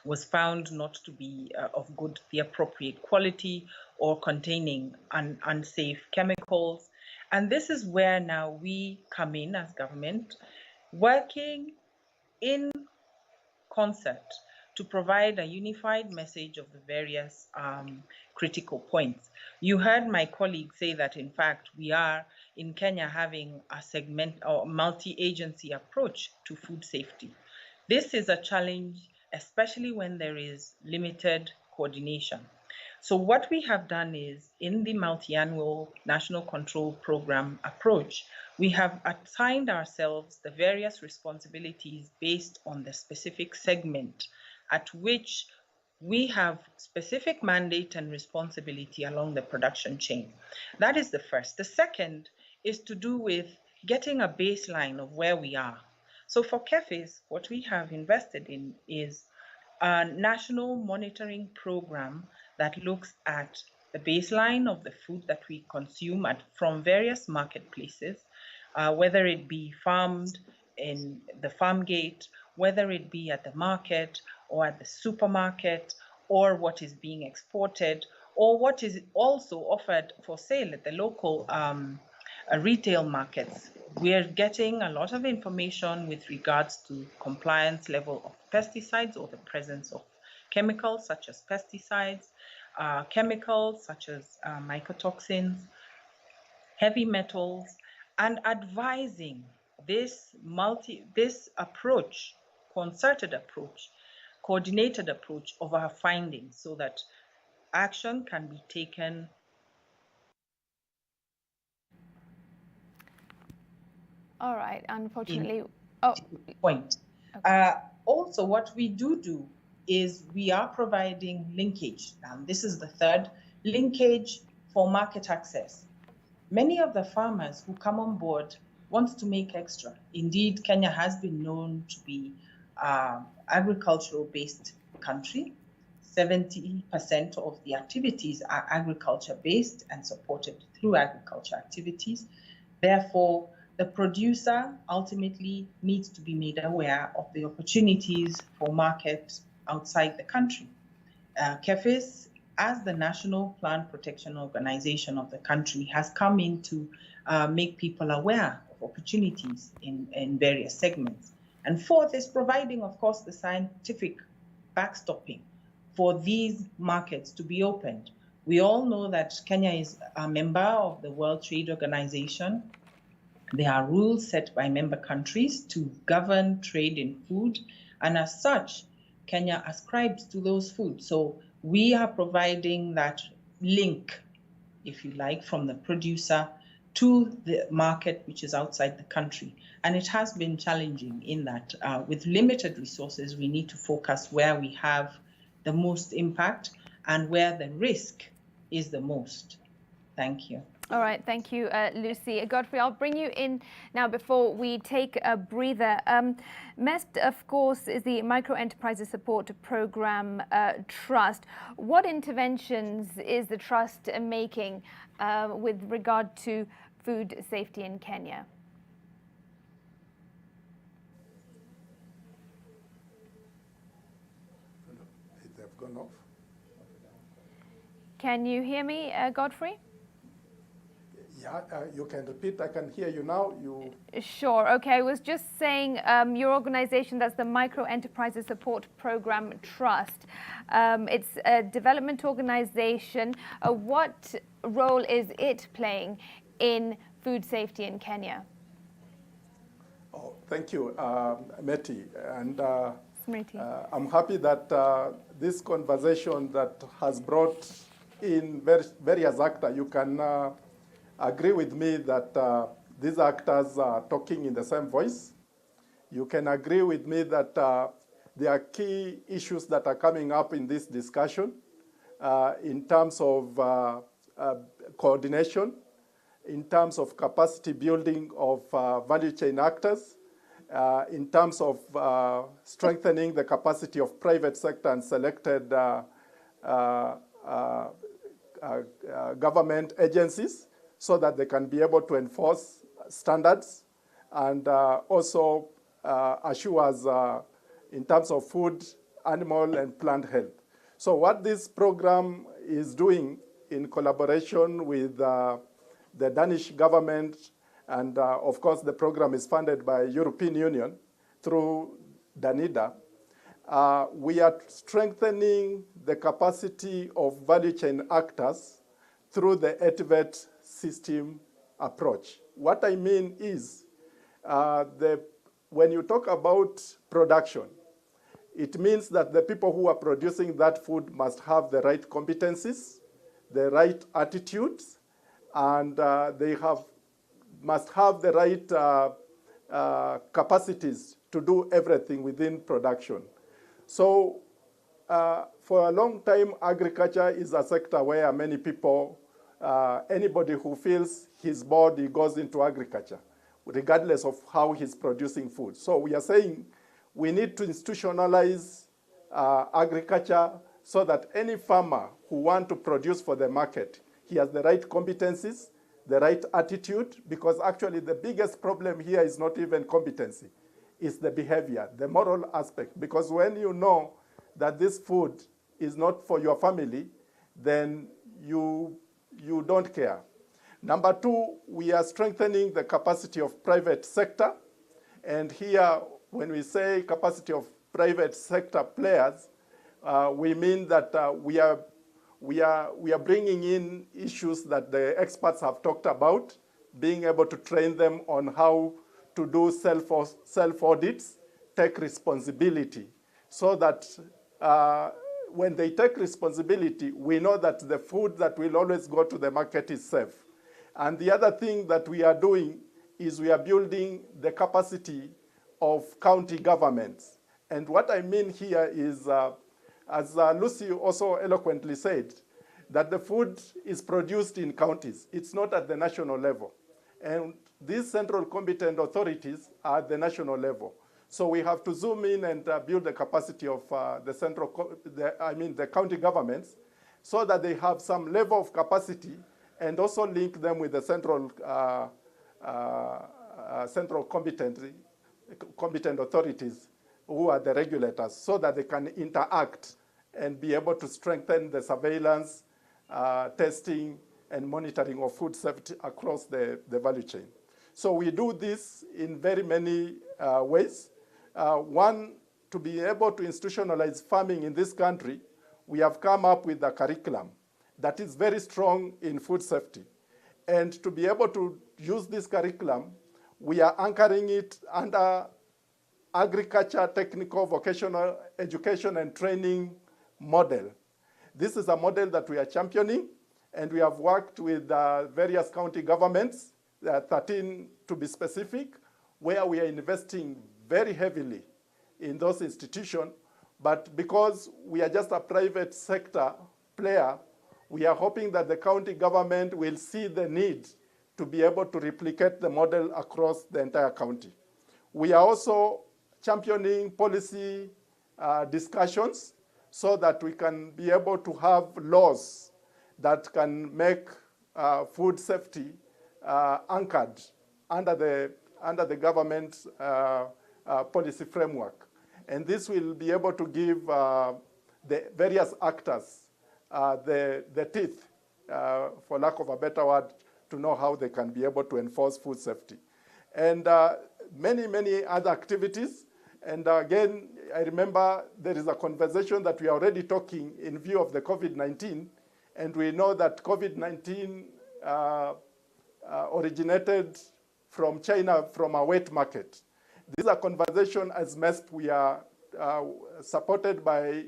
was found not to be of the appropriate quality or containing unsafe chemicals. And this is where now we come in as government, working in concert to provide a unified message of the various critical points. You heard my colleague say that, in fact, we are in Kenya having a segment or multi-agency approach to food safety. This is a challenge, especially when there is limited coordination. So what we have done is, in the multi-annual National Control Program approach, we have assigned ourselves the various responsibilities based on the specific segment at which we have specific mandate and responsibility along the production chain. That is the first. The second is to do with getting a baseline of where we are. So for KEFIS, what we have invested in is a national monitoring program that looks at the baseline of the food that we consume from various marketplaces, whether it be farmed in the farm gate, whether it be at the market or at the supermarket, or what is being exported, or what is also offered for sale at the local retail markets. We are getting a lot of information with regards to compliance level of pesticides or the presence of chemicals such as pesticides, chemicals such as mycotoxins, heavy metals, and advising this approach, concerted approach, coordinated approach of our findings so that action can be taken. All right, unfortunately. Point. Also, what we do is we are providing linkage. And this is the third, linkage for market access. Many of the farmers who come on board wants to make extra. Indeed, Kenya has been known to be an agricultural-based country. 70% of the activities are agriculture-based and supported through agriculture activities. Therefore, the producer ultimately needs to be made aware of the opportunities for market outside the country. KEFIS, as the national plant protection organization of the country, has come in to make people aware of opportunities in various segments. And fourth is providing, of course, the scientific backstopping for these markets to be opened. We all know that Kenya is a member of the World Trade Organization. There are rules set by member countries to govern trade in food, and as such, Kenya ascribes to those foods. So we are providing that link, if you like, from the producer to the market, which is outside the country. And it has been challenging in that with limited resources, we need to focus where we have the most impact and where the risk is the most. Thank you. All right, thank you, Lucy. Godfrey, I'll bring you in now before we take a breather. MEST, of course, is the Micro Enterprises Support Program Trust. What interventions is the Trust making with regard to food safety in Kenya? They've gone off. Can you hear me, Godfrey? Yeah, you can repeat. I can hear you now. Sure. Okay. I was just saying your organization, that's the Micro Enterprises Support Program Trust. It's a development organization. What role is it playing in food safety in Kenya? Oh, thank you, Meti. And I'm happy that this conversation that has brought in various actors, you can agree with me that these actors are talking in the same voice. You can agree with me that there are key issues that are coming up in this discussion in terms of coordination, in terms of capacity building of value chain actors, in terms of strengthening the capacity of private sector and selected government agencies, so that they can be able to enforce standards and also assure us in terms of food, animal, and plant health. So what this program is doing in collaboration with the Danish government, and of course the program is funded by European Union through DANIDA, we are strengthening the capacity of value chain actors through the ETVET system approach. What I mean is, when you talk about production, it means that the people who are producing that food must have the right competencies, the right attitudes, and they must have the right capacities to do everything within production. So for a long time, agriculture is a sector where many people, anybody who feels he's bored, he goes into agriculture, regardless of how he's producing food. So we are saying we need to institutionalize agriculture so that any farmer who wants to produce for the market, he has the right competencies, the right attitude, because actually the biggest problem here is not even competency, it's the behavior, the moral aspect. Because when you know that this food is not for your family, then you don't care. Number two, we are strengthening the capacity of private sector. And here, when we say capacity of private sector players, we mean that we are bringing in issues that the experts have talked about, being able to train them on how to do self-audits, take responsibility, so that when they take responsibility, we know that the food that will always go to the market is safe. And the other thing that we are doing is we are building the capacity of county governments. And what I mean here is, as Lucy also eloquently said, that the food is produced in counties. It's not at the national level. And these central competent authorities are at the national level. So we have to zoom in and build the capacity of the county governments so that they have some level of capacity, and also link them with the central competent authorities who are the regulators, so that they can interact and be able to strengthen the surveillance, testing, and monitoring of food safety across the value chain. So we do this in very many ways. One, to be able to institutionalize farming in this country, we have come up with a curriculum that is very strong in food safety. And to be able to use this curriculum, we are anchoring it under agriculture, technical, vocational education and training model. This is a model that we are championing, and we have worked with various county governments, 13 to be specific, where we are investing very heavily in those institutions. But because we are just a private sector player, we are hoping that the county government will see the need to be able to replicate the model across the entire county. We are also championing policy discussions so that we can be able to have laws that can make food safety anchored under the government's policy framework. And this will be able to give the various actors the teeth, for lack of a better word, to know how they can be able to enforce food safety. And many, many other activities. And again, I remember there is a conversation that we are already talking in view of the COVID-19, and we know that COVID-19 originated from China, from a wet market. This is a conversation as MESP we are supported by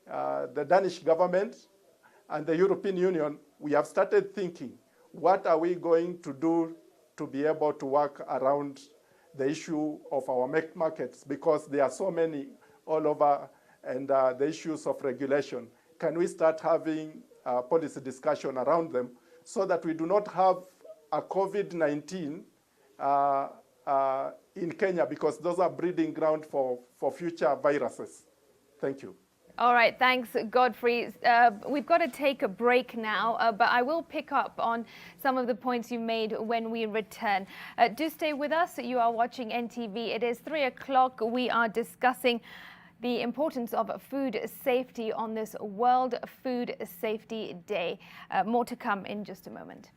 the Danish government and the European Union. We have started thinking, what are we going to do to be able to work around the issue of our markets, because there are so many all over, and the issues of regulation. Can we start having policy discussion around them so that we do not have a COVID-19 in Kenya, because those are breeding ground for future viruses. Thank you. All right, thanks, Godfrey. We've got to take a break now, but I will pick up on some of the points you made when we return. Do stay with us. You are watching NTV. It is 3 o'clock. We are discussing the importance of food safety on this World Food Safety Day. More to come in just a moment.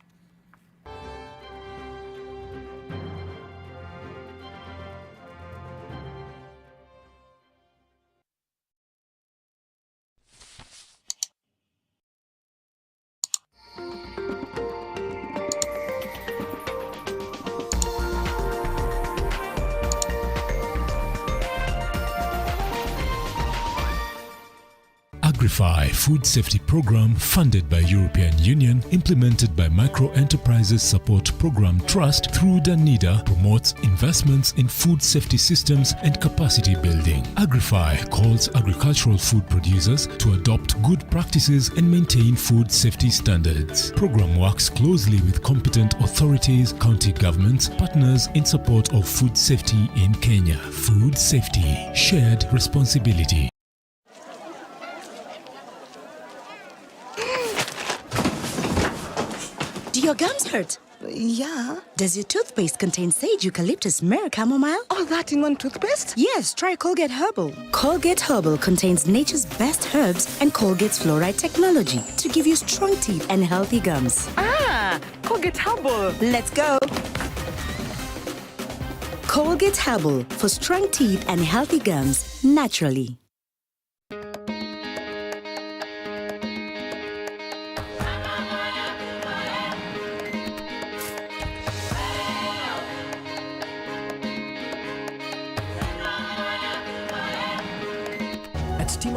Agrify Food Safety Program funded by European Union, implemented by Micro Enterprises Support Program Trust through Danida, promotes investments in food safety systems and capacity building. Agrify calls agricultural food producers to adopt good practices and maintain food safety standards. Program works closely with competent authorities, county governments, partners in support of food safety in Kenya. Food safety, shared responsibility. Do your gums hurt? Yeah. Does your toothpaste contain sage, eucalyptus, myrrh, chamomile? All that in one toothpaste? Yes, try Colgate Herbal. Colgate Herbal contains nature's best herbs and Colgate's fluoride technology to give you strong teeth and healthy gums. Ah, Colgate Herbal. Let's go. Colgate Herbal for strong teeth and healthy gums naturally.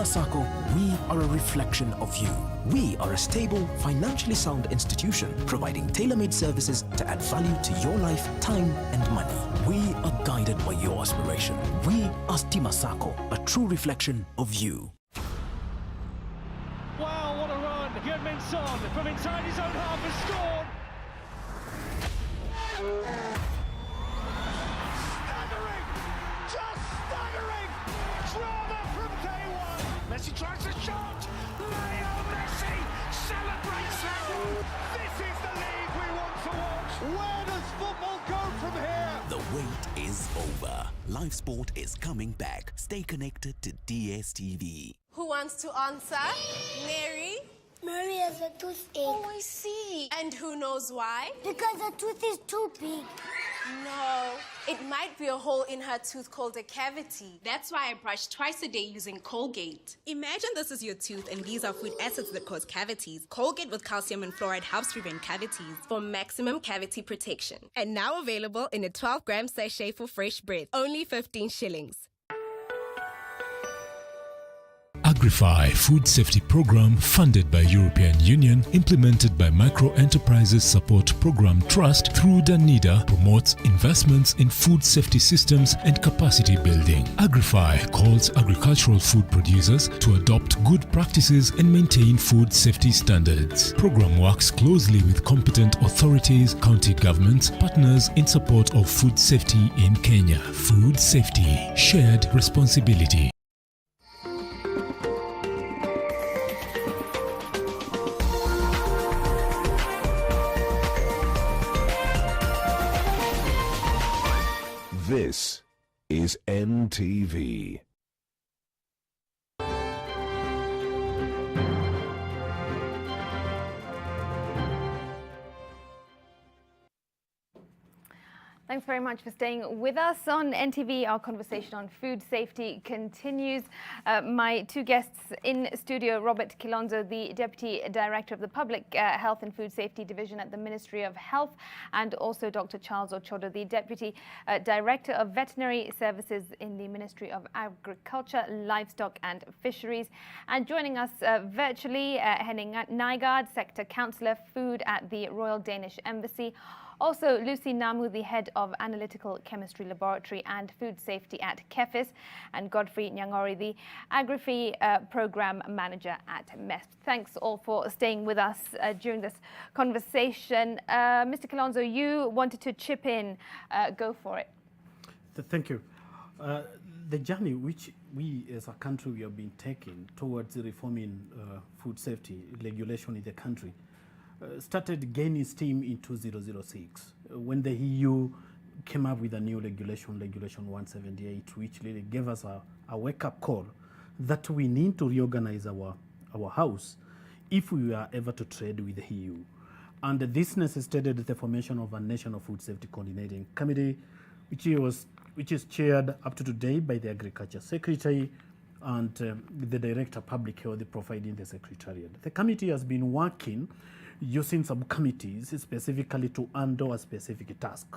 Sako, we are a reflection of you. We are a stable, financially sound institution providing tailor-made services to add value to your life, time and money. We are guided by your aspiration. We are Stima Sako, a true reflection of you. Wow, what a run! Hyun-Min Son from inside his own half has scored! Staggering! Just staggering! Drama from day one! Messi tries a shot! Leo Messi celebrates that one! This is the league we want to watch! Where does football go from here? The wait is over. Live sport is coming back. Stay connected to DSTV. Who wants to answer? Mary? Mary has a toothache. Oh, I see. And who knows why? Because the tooth is too big. No, it might be a hole in her tooth called a cavity. That's why I brush twice a day using Colgate. Imagine this is your tooth and these are food acids that cause cavities. Colgate with calcium and fluoride helps prevent cavities For maximum cavity protection. and now available in a 12-gram sachet for fresh breath. Only 15 shillings. Agrify Food Safety Program funded by European Union, implemented by Micro Enterprises Support Program Trust through Danida, promotes investments in food safety systems and capacity building. Agrify calls agricultural food producers to adopt good practices and maintain food safety standards. Program works closely with competent authorities, county governments, partners in support of food safety in Kenya. Food safety, shared responsibility. This is NTV. Thanks very much for staying with us on NTV. Our conversation on food safety continues. My two guests in studio, Robert Kilonzo, the Deputy Director of the Public Health and Food Safety Division at the Ministry of Health, and also Dr. Charles Ochodo, the Deputy Director of Veterinary Services in the Ministry of Agriculture, Livestock and Fisheries. And joining us virtually, Henning Nygaard, Sector Councillor, Food at the Royal Danish Embassy. Also, Lucy Namu, the Head of Analytical Chemistry Laboratory and Food Safety at KEFIS, and Godfrey Nyangori, the Agri Program Manager at MESP. Thanks all for staying with us during this conversation. Mr. Kilonzo, you wanted to chip in. Go for it. Thank you. The journey which we as a country we have been taking towards reforming food safety regulation in the country started gaining steam in 2006 when the EU came up with a new regulation, Regulation 178, which really gave us a wake-up call that we need to reorganize our house if we are ever to trade with the EU. And this necessitated the formation of a National Food Safety Coordinating Committee, which is chaired up to today by the Agriculture Secretary and the Director of Public Health providing the Secretariat. The committee has been working using subcommittees specifically to handle a specific task.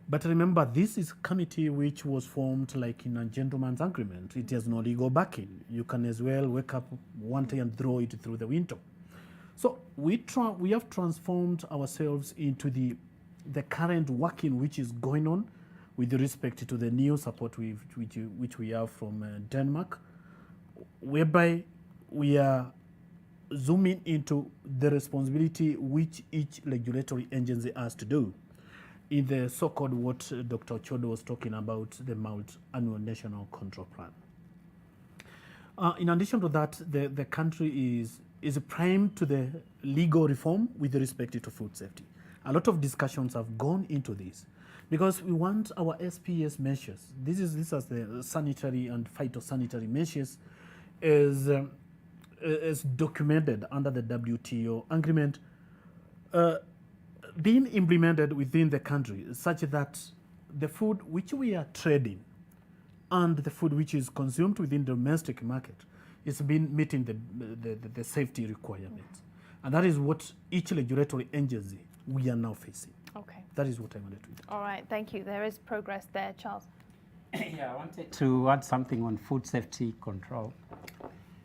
But remember, this is a committee which was formed like in a gentleman's agreement. It has no legal backing. You can as well wake up one day and throw it through the window. So we have transformed ourselves into the current working which is going on with respect to the new support which we have from Denmark, whereby we are zooming into the responsibility which each regulatory agency has to do in the so-called what Dr. Ochodo was talking about, the multi-annual national control plan. In addition to that, the country is primed to the legal reform with respect to food safety. A lot of discussions have gone into this because we want our SPS measures. This is the sanitary and phytosanitary measures is documented under the WTO agreement being implemented within the country such that the food which we are trading and the food which is consumed within the domestic market is being meeting the safety requirements. And that is what each regulatory agency we are now facing. Okay. That is what I wanted to do. All right, thank you. There is progress there, Charles. Yeah, I wanted to add something on food safety control.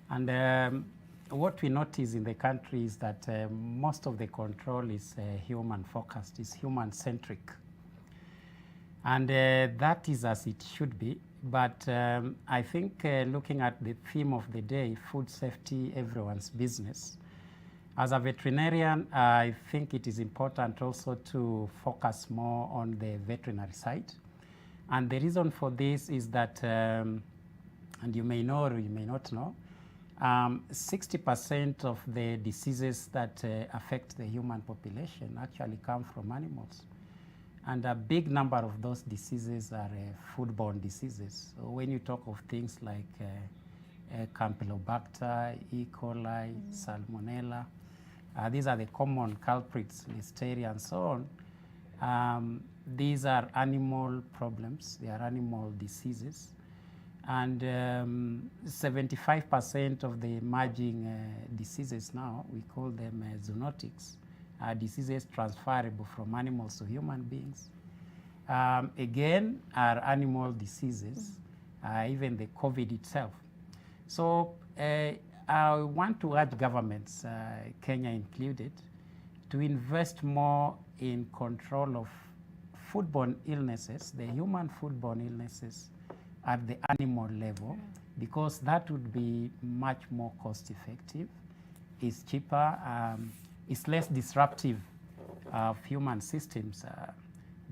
And what we notice in the country is that most of the control is human-focused, is human-centric. And that is as it should be. But I think looking at the theme of the day, food safety, everyone's business, As a veterinarian, I think it is important also to focus more on the veterinary side. And the reason for this is that, and you may know or you may not know, 60% of the diseases that affect the human population actually come from animals. And a big number of those diseases are foodborne diseases. So when you talk of things like Campylobacter, E. coli, Salmonella, these are the common culprits, Listeria and so on. These are animal problems, they are animal diseases. And 75% of the emerging diseases now, we call them zoonotics, are diseases transferable from animals to human beings. Again, are animal diseases, even the COVID itself. So I want to urge governments, Kenya included, to invest more in control of foodborne illnesses, the human foodborne illnesses, at the animal level, because that would be much more cost effective, it's cheaper, it's less disruptive of human systems.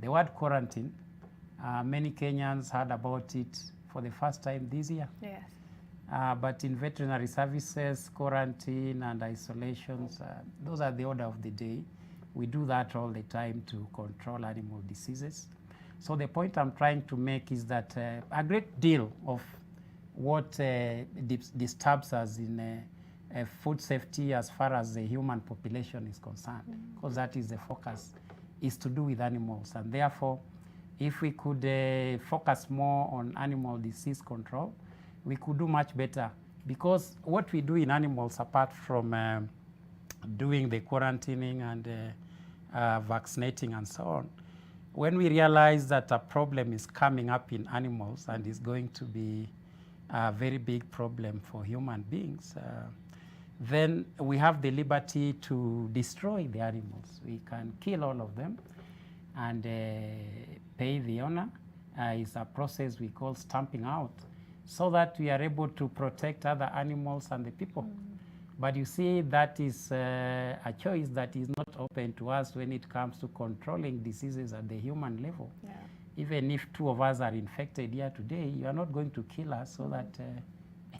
The word quarantine, many Kenyans heard about it for the first time this year. Yes. But in veterinary services, quarantine and isolations, those are the order of the day. We do that all the time to control animal diseases. So the point I'm trying to make is that a great deal of what disturbs us in food safety as far as the human population is concerned, because that is the focus, is to do with animals. And therefore, if we could focus more on animal disease control, we could do much better. Because what we do in animals, apart from doing the quarantining and vaccinating and so on, when we realize that a problem is coming up in animals and is going to be a very big problem for human beings, then we have the liberty to destroy the animals. We can kill all of them and pay the owner. It's a process we call stamping out, so that we are able to protect other animals and the people. But you see, that is a choice that is not open to us when it comes to controlling diseases at the human level. Yeah. Even if 2 of us are infected here today, you are not going to kill us so that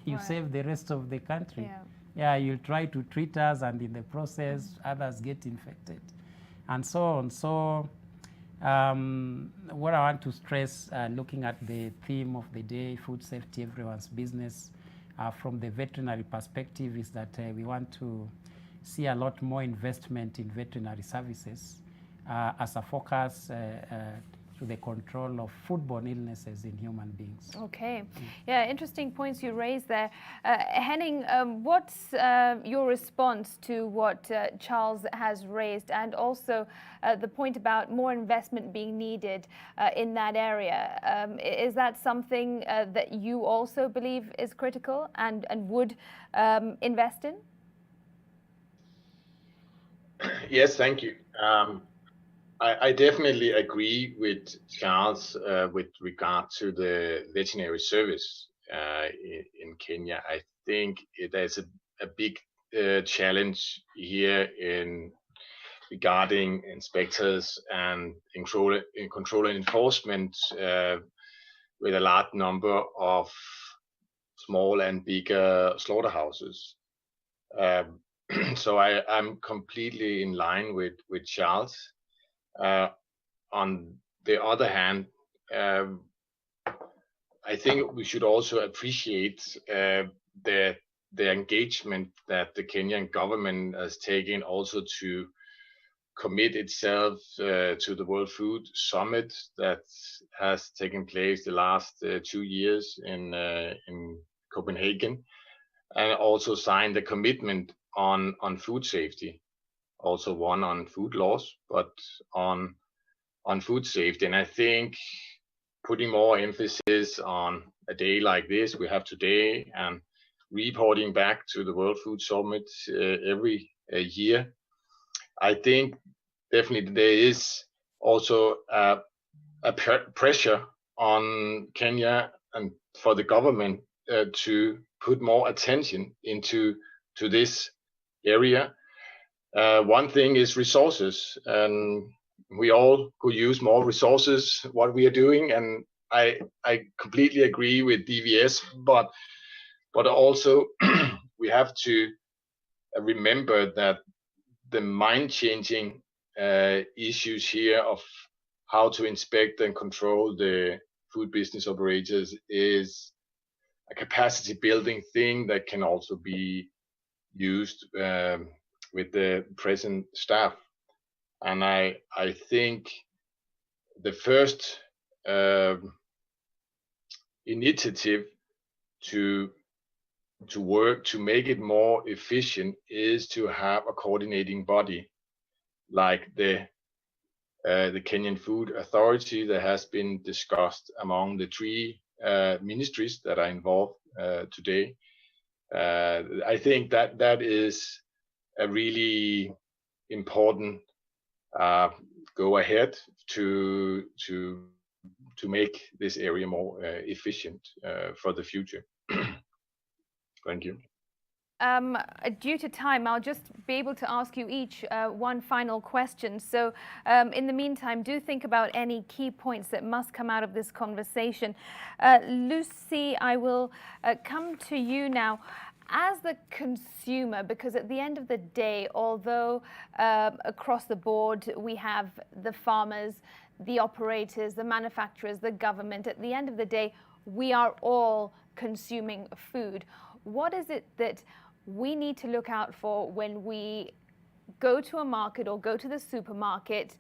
you save the rest of the country. Yeah, you'll try to treat us, and in the process, others get infected, and so on. So what I want to stress, looking at the theme of the day, food safety, everyone's business, from the veterinary perspective, is that we want to see a lot more investment in veterinary services as a focus to the control of foodborne illnesses in human beings. Okay. Yeah, interesting points you raised there. Henning, what's your response to what Charles has raised, and also the point about more investment being needed in that area? Is that something that you also believe is critical and would invest in? Yes, thank you. I definitely agree with Charles with regard to the veterinary service in Kenya. I think there's a big challenge here in regarding inspectors and control and enforcement with a large number of small and bigger slaughterhouses. So I'm completely in line with Charles. On the other hand, I think we should also appreciate the engagement that the Kenyan government has taken also to commit itself to the World Food Summit that has taken place the last 2 years in Copenhagen, and also signed a commitment on food safety. Also one on food laws, but on food safety. And I think putting more emphasis on a day like this we have today, and reporting back to the World Food Summit every year, I think definitely there is also a pressure on Kenya and for the government to put more attention into this area. One thing is resources, and we all could use more resources, what we are doing, and I completely agree with DVS, but also we have to remember that the mind-changing issues here of how to inspect and control the food business operators is a capacity building thing that can also be used with the present staff. And I think the first initiative to work to make it more efficient is to have a coordinating body like the Kenyan Food Authority that has been discussed among the three ministries that are involved today. I think that is a really important go ahead to make this area more efficient for the future. Thank you. Due to time, I'll just be able to ask you each one final question. So in the meantime, do think about any key points that must come out of this conversation. Lucy, I will come to you now. As the consumer, because at the end of the day, although across the board we have the farmers, the operators, the manufacturers, the government, at the end of the day, we are all consuming food. What is it that we need to look out for when we go to a market or go to the supermarket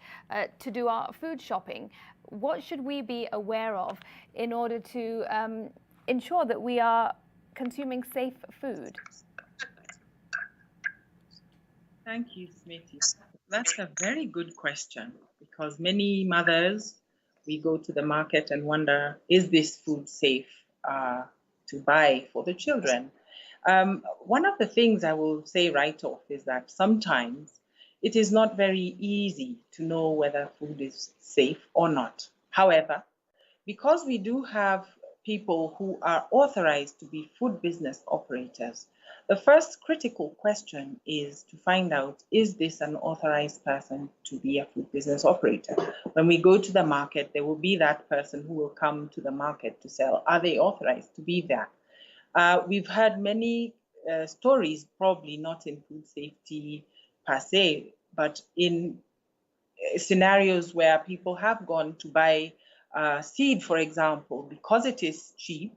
to do our food shopping? What should we be aware of in order to ensure that we are consuming safe food? Thank you, Smithy. That's a very good question, because many mothers, we go to the market and wonder, is this food safe to buy for the children? One of the things I will say right off is that sometimes it is not very easy to know whether food is safe or not. However, because we do have people who are authorized to be food business operators, the first critical question is to find out, is this an authorized person to be a food business operator? When we go to the market, there will be that person who will come to the market to sell. Are they authorized to be there? We've had many stories, probably not in food safety per se, but in scenarios where people have gone to buy seed, for example, because it is cheap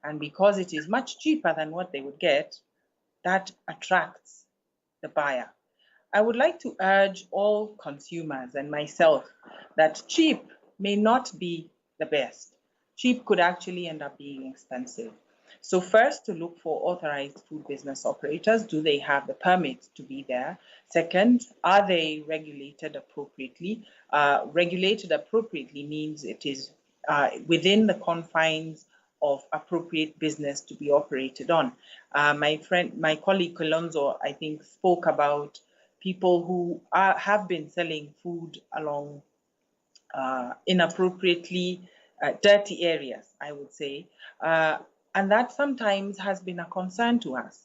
and because it is much cheaper than what they would get, that attracts the buyer. I would like to urge all consumers and myself that cheap may not be the best. Cheap could actually end up being expensive. So first, to look for authorized food business operators. Do they have the permit to be there? Second, are they regulated appropriately? Regulated appropriately means it is within the confines of appropriate business to be operated on. My colleague Kilonzo, I think, spoke about people who have been selling food along inappropriately dirty areas, I would say. And that sometimes has been a concern to us.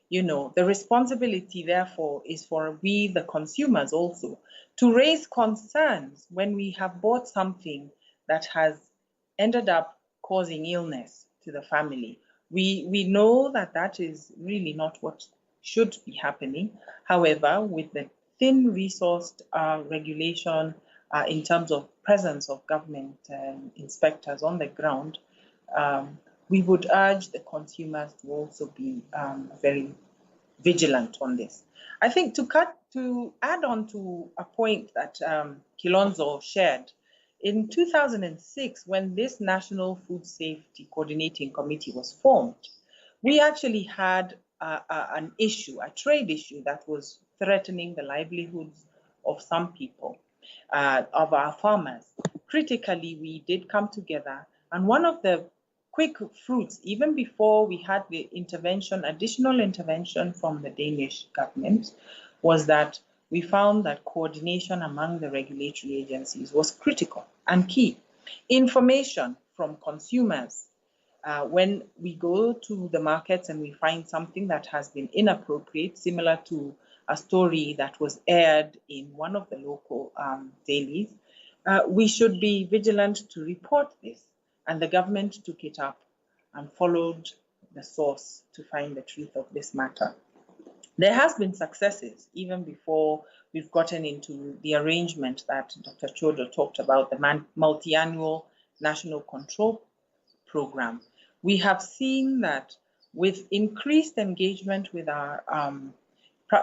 You know, the responsibility, therefore, is for we, the consumers, also to raise concerns when we have bought something that has ended up causing illness to the family. We know that that is really not what should be happening. However, with the thin resourced regulation in terms of presence of government inspectors on the ground, we would urge the consumers to also be very vigilant on this. I think to add on to a point that Kilonzo shared, in 2006, when this National Food Safety Coordinating Committee was formed, we actually had an issue, a trade issue that was threatening the livelihoods of some people, of our farmers. Critically, we did come together, and one of the quick fruits, even before we had the intervention, additional intervention from the Danish government, was that we found that coordination among the regulatory agencies was critical and key. Information from consumers, when we go to the markets and we find something that has been inappropriate, similar to a story that was aired in one of the local dailies, we should be vigilant to report this. And the government took it up and followed the source to find the truth of this matter. There has been successes even before we've gotten into the arrangement that Dr. Chodo talked about, the multi-annual national control program. We have seen that with increased engagement with our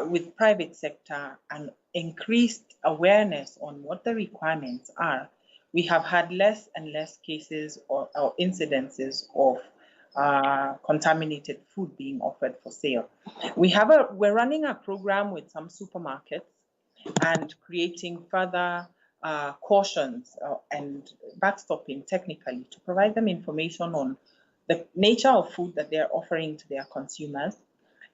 with private sector and increased awareness on what the requirements are, we have had less and less cases or incidences of contaminated food being offered for sale. We're running a program with some supermarkets and creating further cautions and backstopping technically to provide them information on the nature of food that they're offering to their consumers,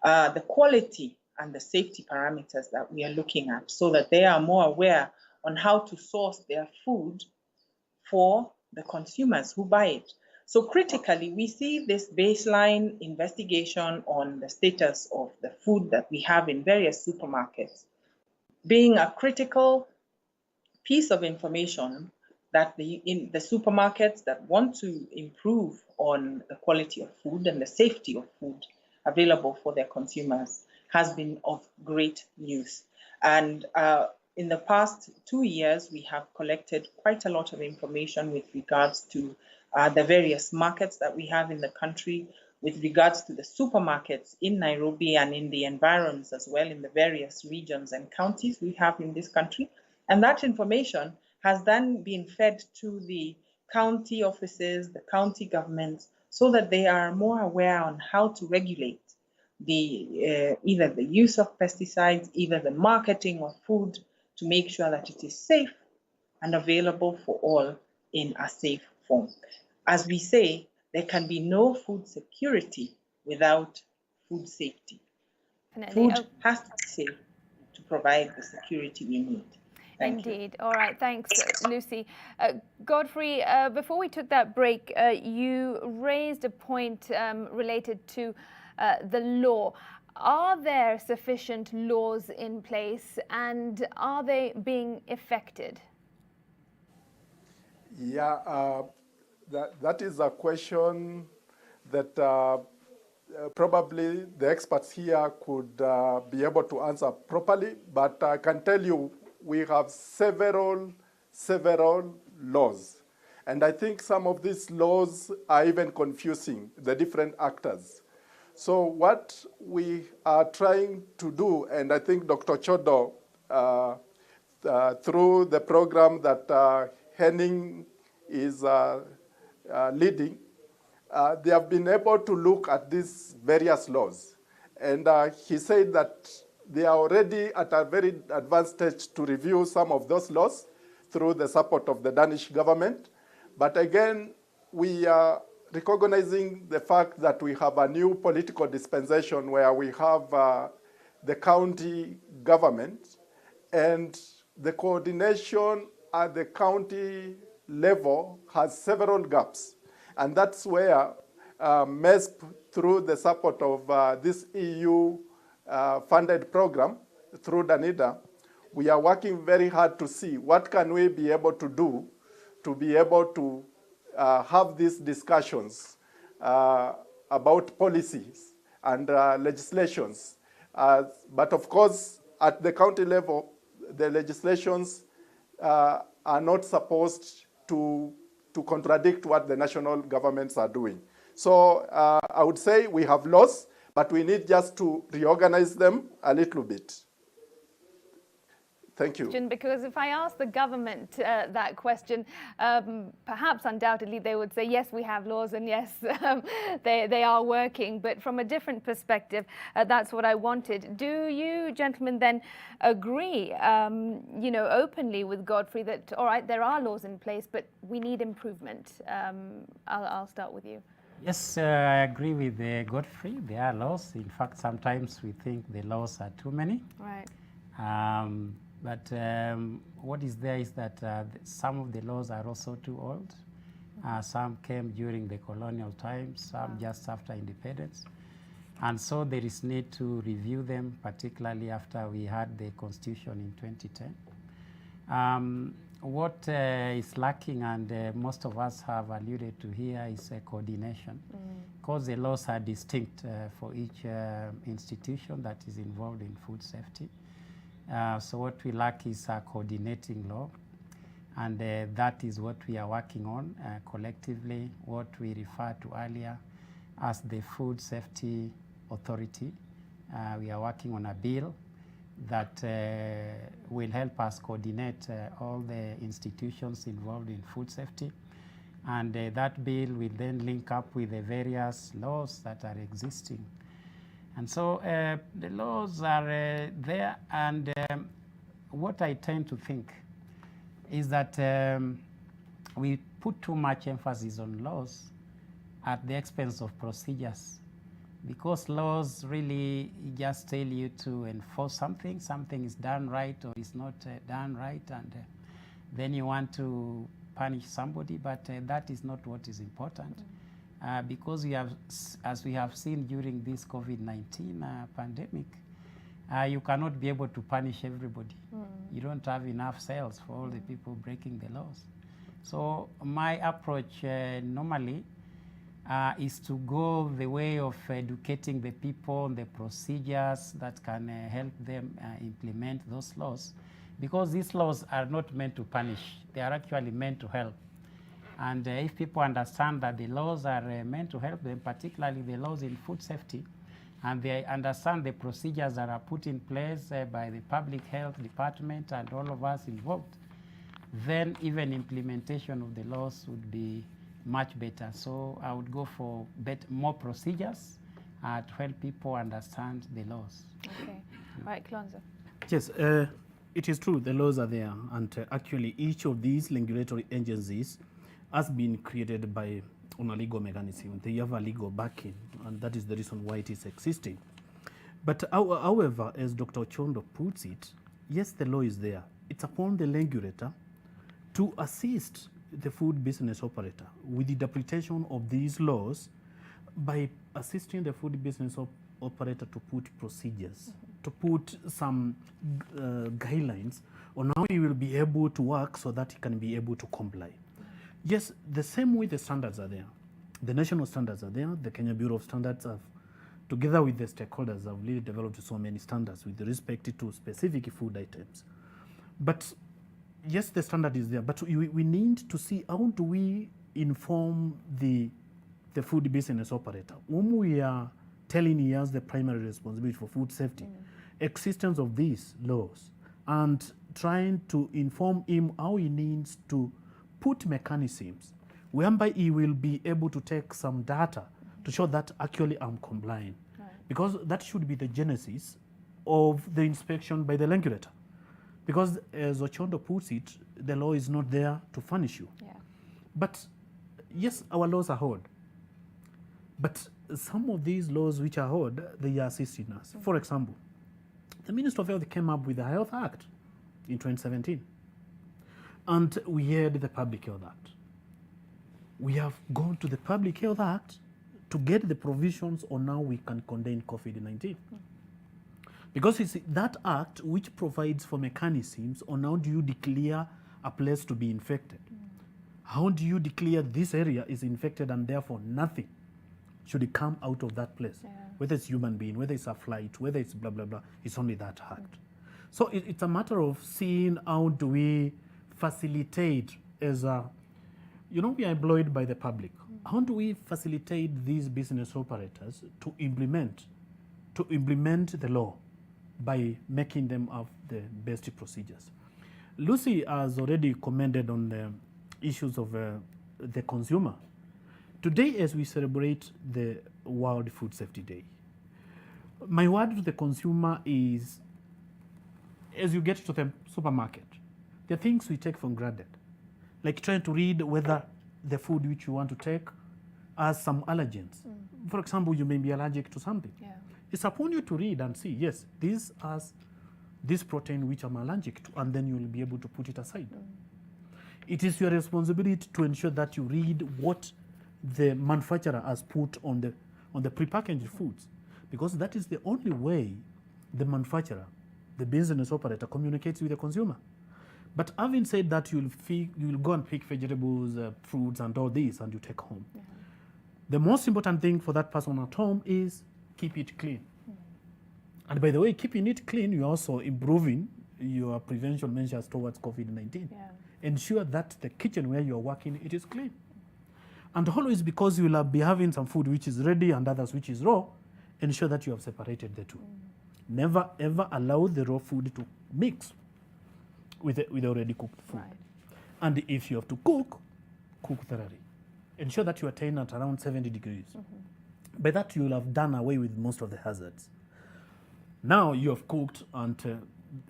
the quality and the safety parameters that we are looking at, so that they are more aware on how to source their food for the consumers who buy it. So critically, we see this baseline investigation on the status of the food that we have in various supermarkets being a critical piece of information that in the supermarkets that want to improve on the quality of food and the safety of food available for their consumers has been of great use. And in the past 2 years, we have collected quite a lot of information with regards to the various markets that we have in the country, with regards to the supermarkets in Nairobi and in the environs as well, in the various regions and counties we have in this country. And that information has then been fed to the county offices, the county governments, so that they are more aware on how to regulate the either the use of pesticides, either the marketing of food, to make sure that it is safe and available for all in a safe form. As we say, there can be no food security without food safety. Food has to be safe to provide the security we need. Indeed. All right. Thanks, Lucy. Godfrey, before we took that break, you raised a point related to the law. Are there sufficient laws in place, and are they being effected? Yeah, that is a question that probably the experts here could be able to answer properly, but I can tell you we have several laws. And I think some of these laws are even confusing the different actors. So what we are trying to do, and I think Dr. Chodo, through the program that Henning is leading, they have been able to look at these various laws. And he said that they are already at a very advanced stage to review some of those laws through the support of the Danish government. But again, we are recognizing the fact that we have a new political dispensation where we have the county government, and the coordination at the county level has several gaps. And that's where MESP, through the support of this EU funded program through DANIDA, we are working very hard to see what can we be able to do to be able to have these discussions about policies and legislations. But of course, at the county level, the legislations are not supposed to contradict what the national governments are doing. So I would say we have laws, but we need just to reorganize them a little bit. Thank you. Because if I ask the government that question, perhaps undoubtedly they would say, yes, we have laws, and yes, they are working. But from a different perspective, that's what I wanted. Do you gentlemen then agree, openly with Godfrey that, all right, there are laws in place, but we need improvement? I'll start with you. Yes, I agree with Godfrey. There are laws. In fact, sometimes we think the laws are too many. Right. But what is there is that some of the laws are also too old. Some came during the colonial times, some just after independence. And so there is need to review them, particularly after we had the Constitution in 2010. What is lacking, and most of us have alluded to here, is coordination, because the laws are distinct for each institution that is involved in food safety. So what we lack is a coordinating law, and that is what we are working on collectively, what we referred to earlier as the Food Safety Authority. We are working on a bill that will help us coordinate all the institutions involved in food safety. And that bill will then link up with the various laws that are existing. And so the laws are there, and what I tend to think is that we put too much emphasis on laws at the expense of procedures, because laws really just tell you to enforce something. Something is done right or is not done right, and then you want to punish somebody, but that is not what is important. Because we have, as we have seen during this COVID-19 pandemic, you cannot be able to punish everybody. You don't have enough cells for all the people breaking the laws. So my approach normally is to go the way of educating the people on the procedures that can help them implement those laws, because these laws are not meant to punish, they are actually meant to help. And if people understand that the laws are meant to help them, particularly the laws in food safety, and they understand the procedures that are put in place by the public health department and all of us involved, then even implementation of the laws would be much better. So I would go for more procedures to help people understand the laws. Okay. All right, Klonzo. Yes, it is true, the laws are there, and actually each of these regulatory agencies has been created by on a legal mechanism. They have a legal backing, and that is the reason why it is existing. But however, as Dr. Chondo puts it, yes, the law is there. It's upon the regulator to assist the food business operator with the interpretation of these laws by assisting the food business operator to put procedures, to put some guidelines on how he will be able to work so that he can be able to comply. Yes, the same way the standards are there. The national standards are there. The Kenya Bureau of Standards have, together with the stakeholders, have really developed so many standards with respect to specific food items. But yes, the standard is there, but we need to see how do we inform the food business operator. When we are telling he has the primary responsibility for food safety, existence of these laws, and trying to inform him how he needs to put mechanisms whereby he will be able to take some data to show that actually I'm complying. Because that should be the genesis of the inspection by the regulator. Because as Ochondo puts it, the law is not there to punish you. But yes, our laws are hard. But some of these laws which are hard, they are assisting us. For example, the Minister of Health came up with the Health Act in 2017. And we had the Public Health Act. We have gone to the Public Health Act to get the provisions on how we can contain COVID-19. Because it's that act which provides for mechanisms on how do you declare a place to be infected. How do you declare this area is infected and therefore nothing should come out of that place? Whether it's human being, whether it's a flight, whether it's blah, blah, blah, it's only that act. So it's a matter of seeing how do we facilitate as a, we are employed by the public. How do we facilitate these business operators to implement the law by making them have the best procedures? Lucy has already commented on the issues of the consumer. Today, as we celebrate the World Food Safety Day, my word to the consumer is, as you get to the supermarket, there are things we take for granted, like trying to read whether the food which you want to take has some allergens. For example, you may be allergic to something. It's upon you to read and see, yes, this has this protein which I'm allergic to, and then you will be able to put it aside. It is your responsibility to ensure that you read what the manufacturer has put on the prepackaged foods. because that is the only way the manufacturer, the business operator, communicates with the consumer. But having said that, you'll go and pick vegetables, fruits, and all this, and you take home. Yeah. The most important thing for that person at home is keep it clean. And by the way, keeping it clean, you're also improving your prevention measures towards COVID-19. Yeah. Ensure that the kitchen where you're working, it is clean. And always, because you will be having some food which is ready and others which is raw, ensure that you have separated the two. Never ever allow the raw food to mix with the already cooked food. Right. And if you have to cook thoroughly. Ensure that you attain at around 70 degrees. By that, you will have done away with most of the hazards. Now you have cooked and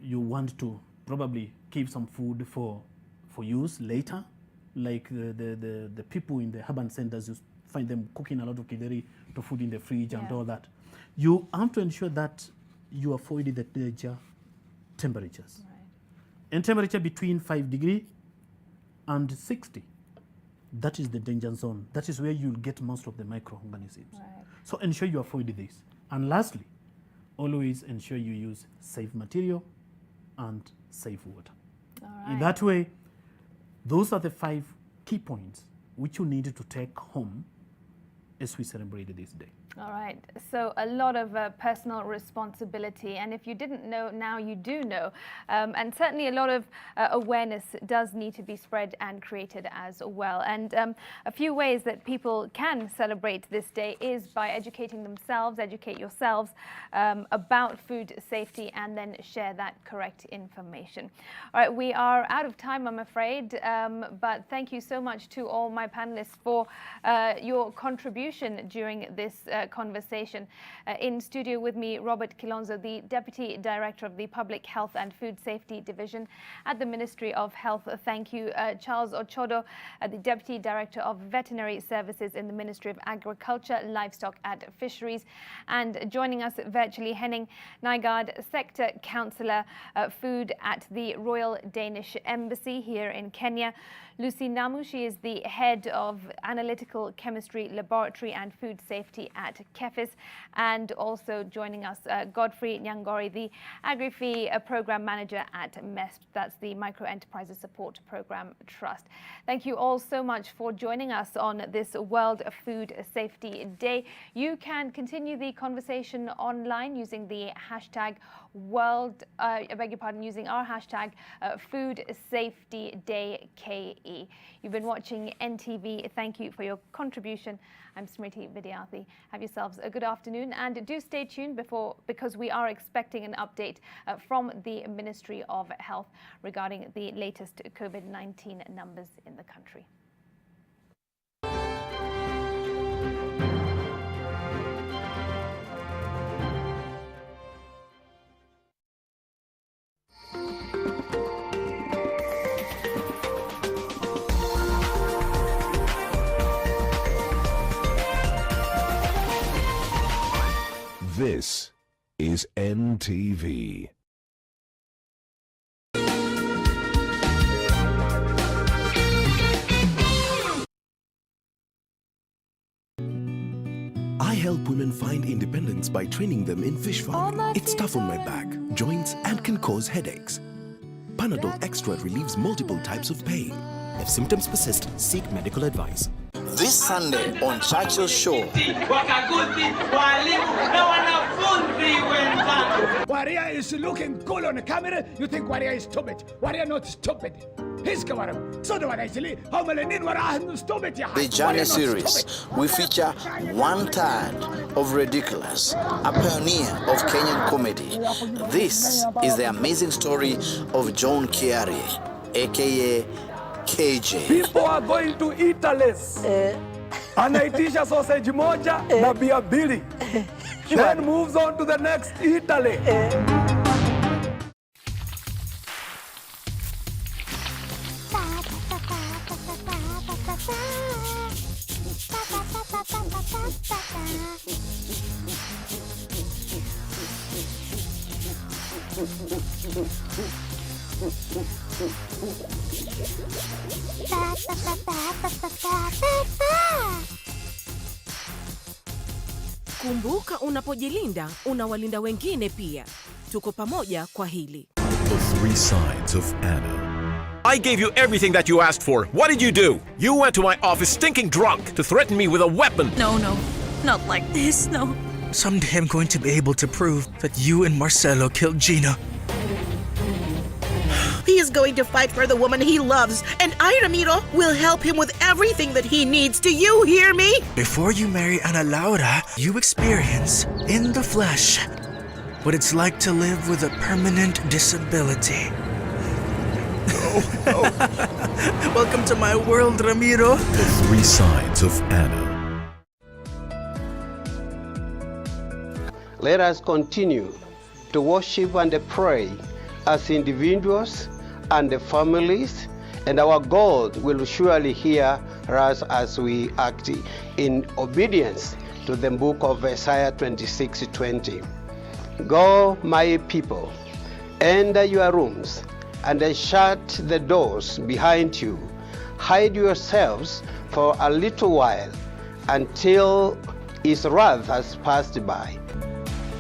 you want to probably keep some food for use later, like the people in the urban centers, you find them cooking a lot of kideri to food in the fridge and all that. You have to ensure that you avoid the danger temperatures. Right. And temperature between 5 degrees and 60. That is the danger zone. That is where you'll get most of the microorganisms. Right. So ensure you avoid this. And lastly, always ensure you use safe material and safe water. All right. In that way, those are the 5 key points which you need to take home as we celebrate this day. All right, so a lot of personal responsibility, and if you didn't know, now you do know. And certainly a lot of awareness does need to be spread and created as well. And a few ways that people can celebrate this day is by educating themselves, educate yourselves about food safety, and then share that correct information. All right, we are out of time, I'm afraid, but thank you so much to all my panelists for your contribution during this conversation. In studio with me, Robert Kilonzo, the Deputy Director of the Public Health and Food Safety Division at the Ministry of Health. Thank you. Charles Ochodo, the Deputy Director of Veterinary Services in the Ministry of Agriculture, Livestock and Fisheries. And joining us virtually, Henning Nygaard, Sector Councillor Food at the Royal Danish Embassy here in Kenya. Lucy Namu, she is the Head of Analytical Chemistry Laboratory and Food Safety at KEFIS. And also joining us, Godfrey Nyangori, the Agri-Fee Program Manager at MESP, that's the Micro Enterprises Support Program Trust. Thank you all so much for joining us on this World Food Safety Day. You can continue the conversation online using the hashtag using our hashtag Food Safety Day KE. You've been watching NTV. Thank you for your contribution. I'm Smriti Vidyarthi. Have yourselves a good afternoon, and do stay tuned because we are expecting an update from the Ministry of Health regarding the latest COVID-19 numbers in the country. This is NTV. I help women find independence by training them in fish farming. It's tough on my back, joints, and can cause headaches. Panadol Extra relieves multiple types of pain. If symptoms persist, seek medical advice. This Sunday on Churchill Show. Waria is looking cool on the camera. You think Waria is stupid? Waria not stupid. He's kawaram. So the Waria is stupid. The Journey series, we feature 1/3 of Ridiculous, a pioneer of Kenyan comedy. This is the amazing story of John Kiarie, aka KJ. People are going to Italy. Anaitisha sausage moja na bia mbili. Then moves on to the next Italy. Kumbuka, unapojilinda, unawalinda wengine pia. Tuko pamoja kwa hili. The three sides of Anna. I gave you everything that you asked for. What did you do? You went to my office stinking drunk to threaten me with a weapon. No, not like this, no. Someday I'm going to be able to prove that you and Marcelo killed Gina. He is going to fight for the woman he loves, and I, Ramiro, will help him with everything that he needs. Do you hear me? Before you marry Ana Laura, you experience, in the flesh, what it's like to live with a permanent disability. Welcome to my world, Ramiro. The three sides of Anna. Let us continue to worship and pray as individuals and families, and our God will surely hear us as we act in obedience to the book of Isaiah 26:20. Go, my people, enter your rooms, and shut the doors behind you. Hide yourselves for a little while until his wrath has passed by.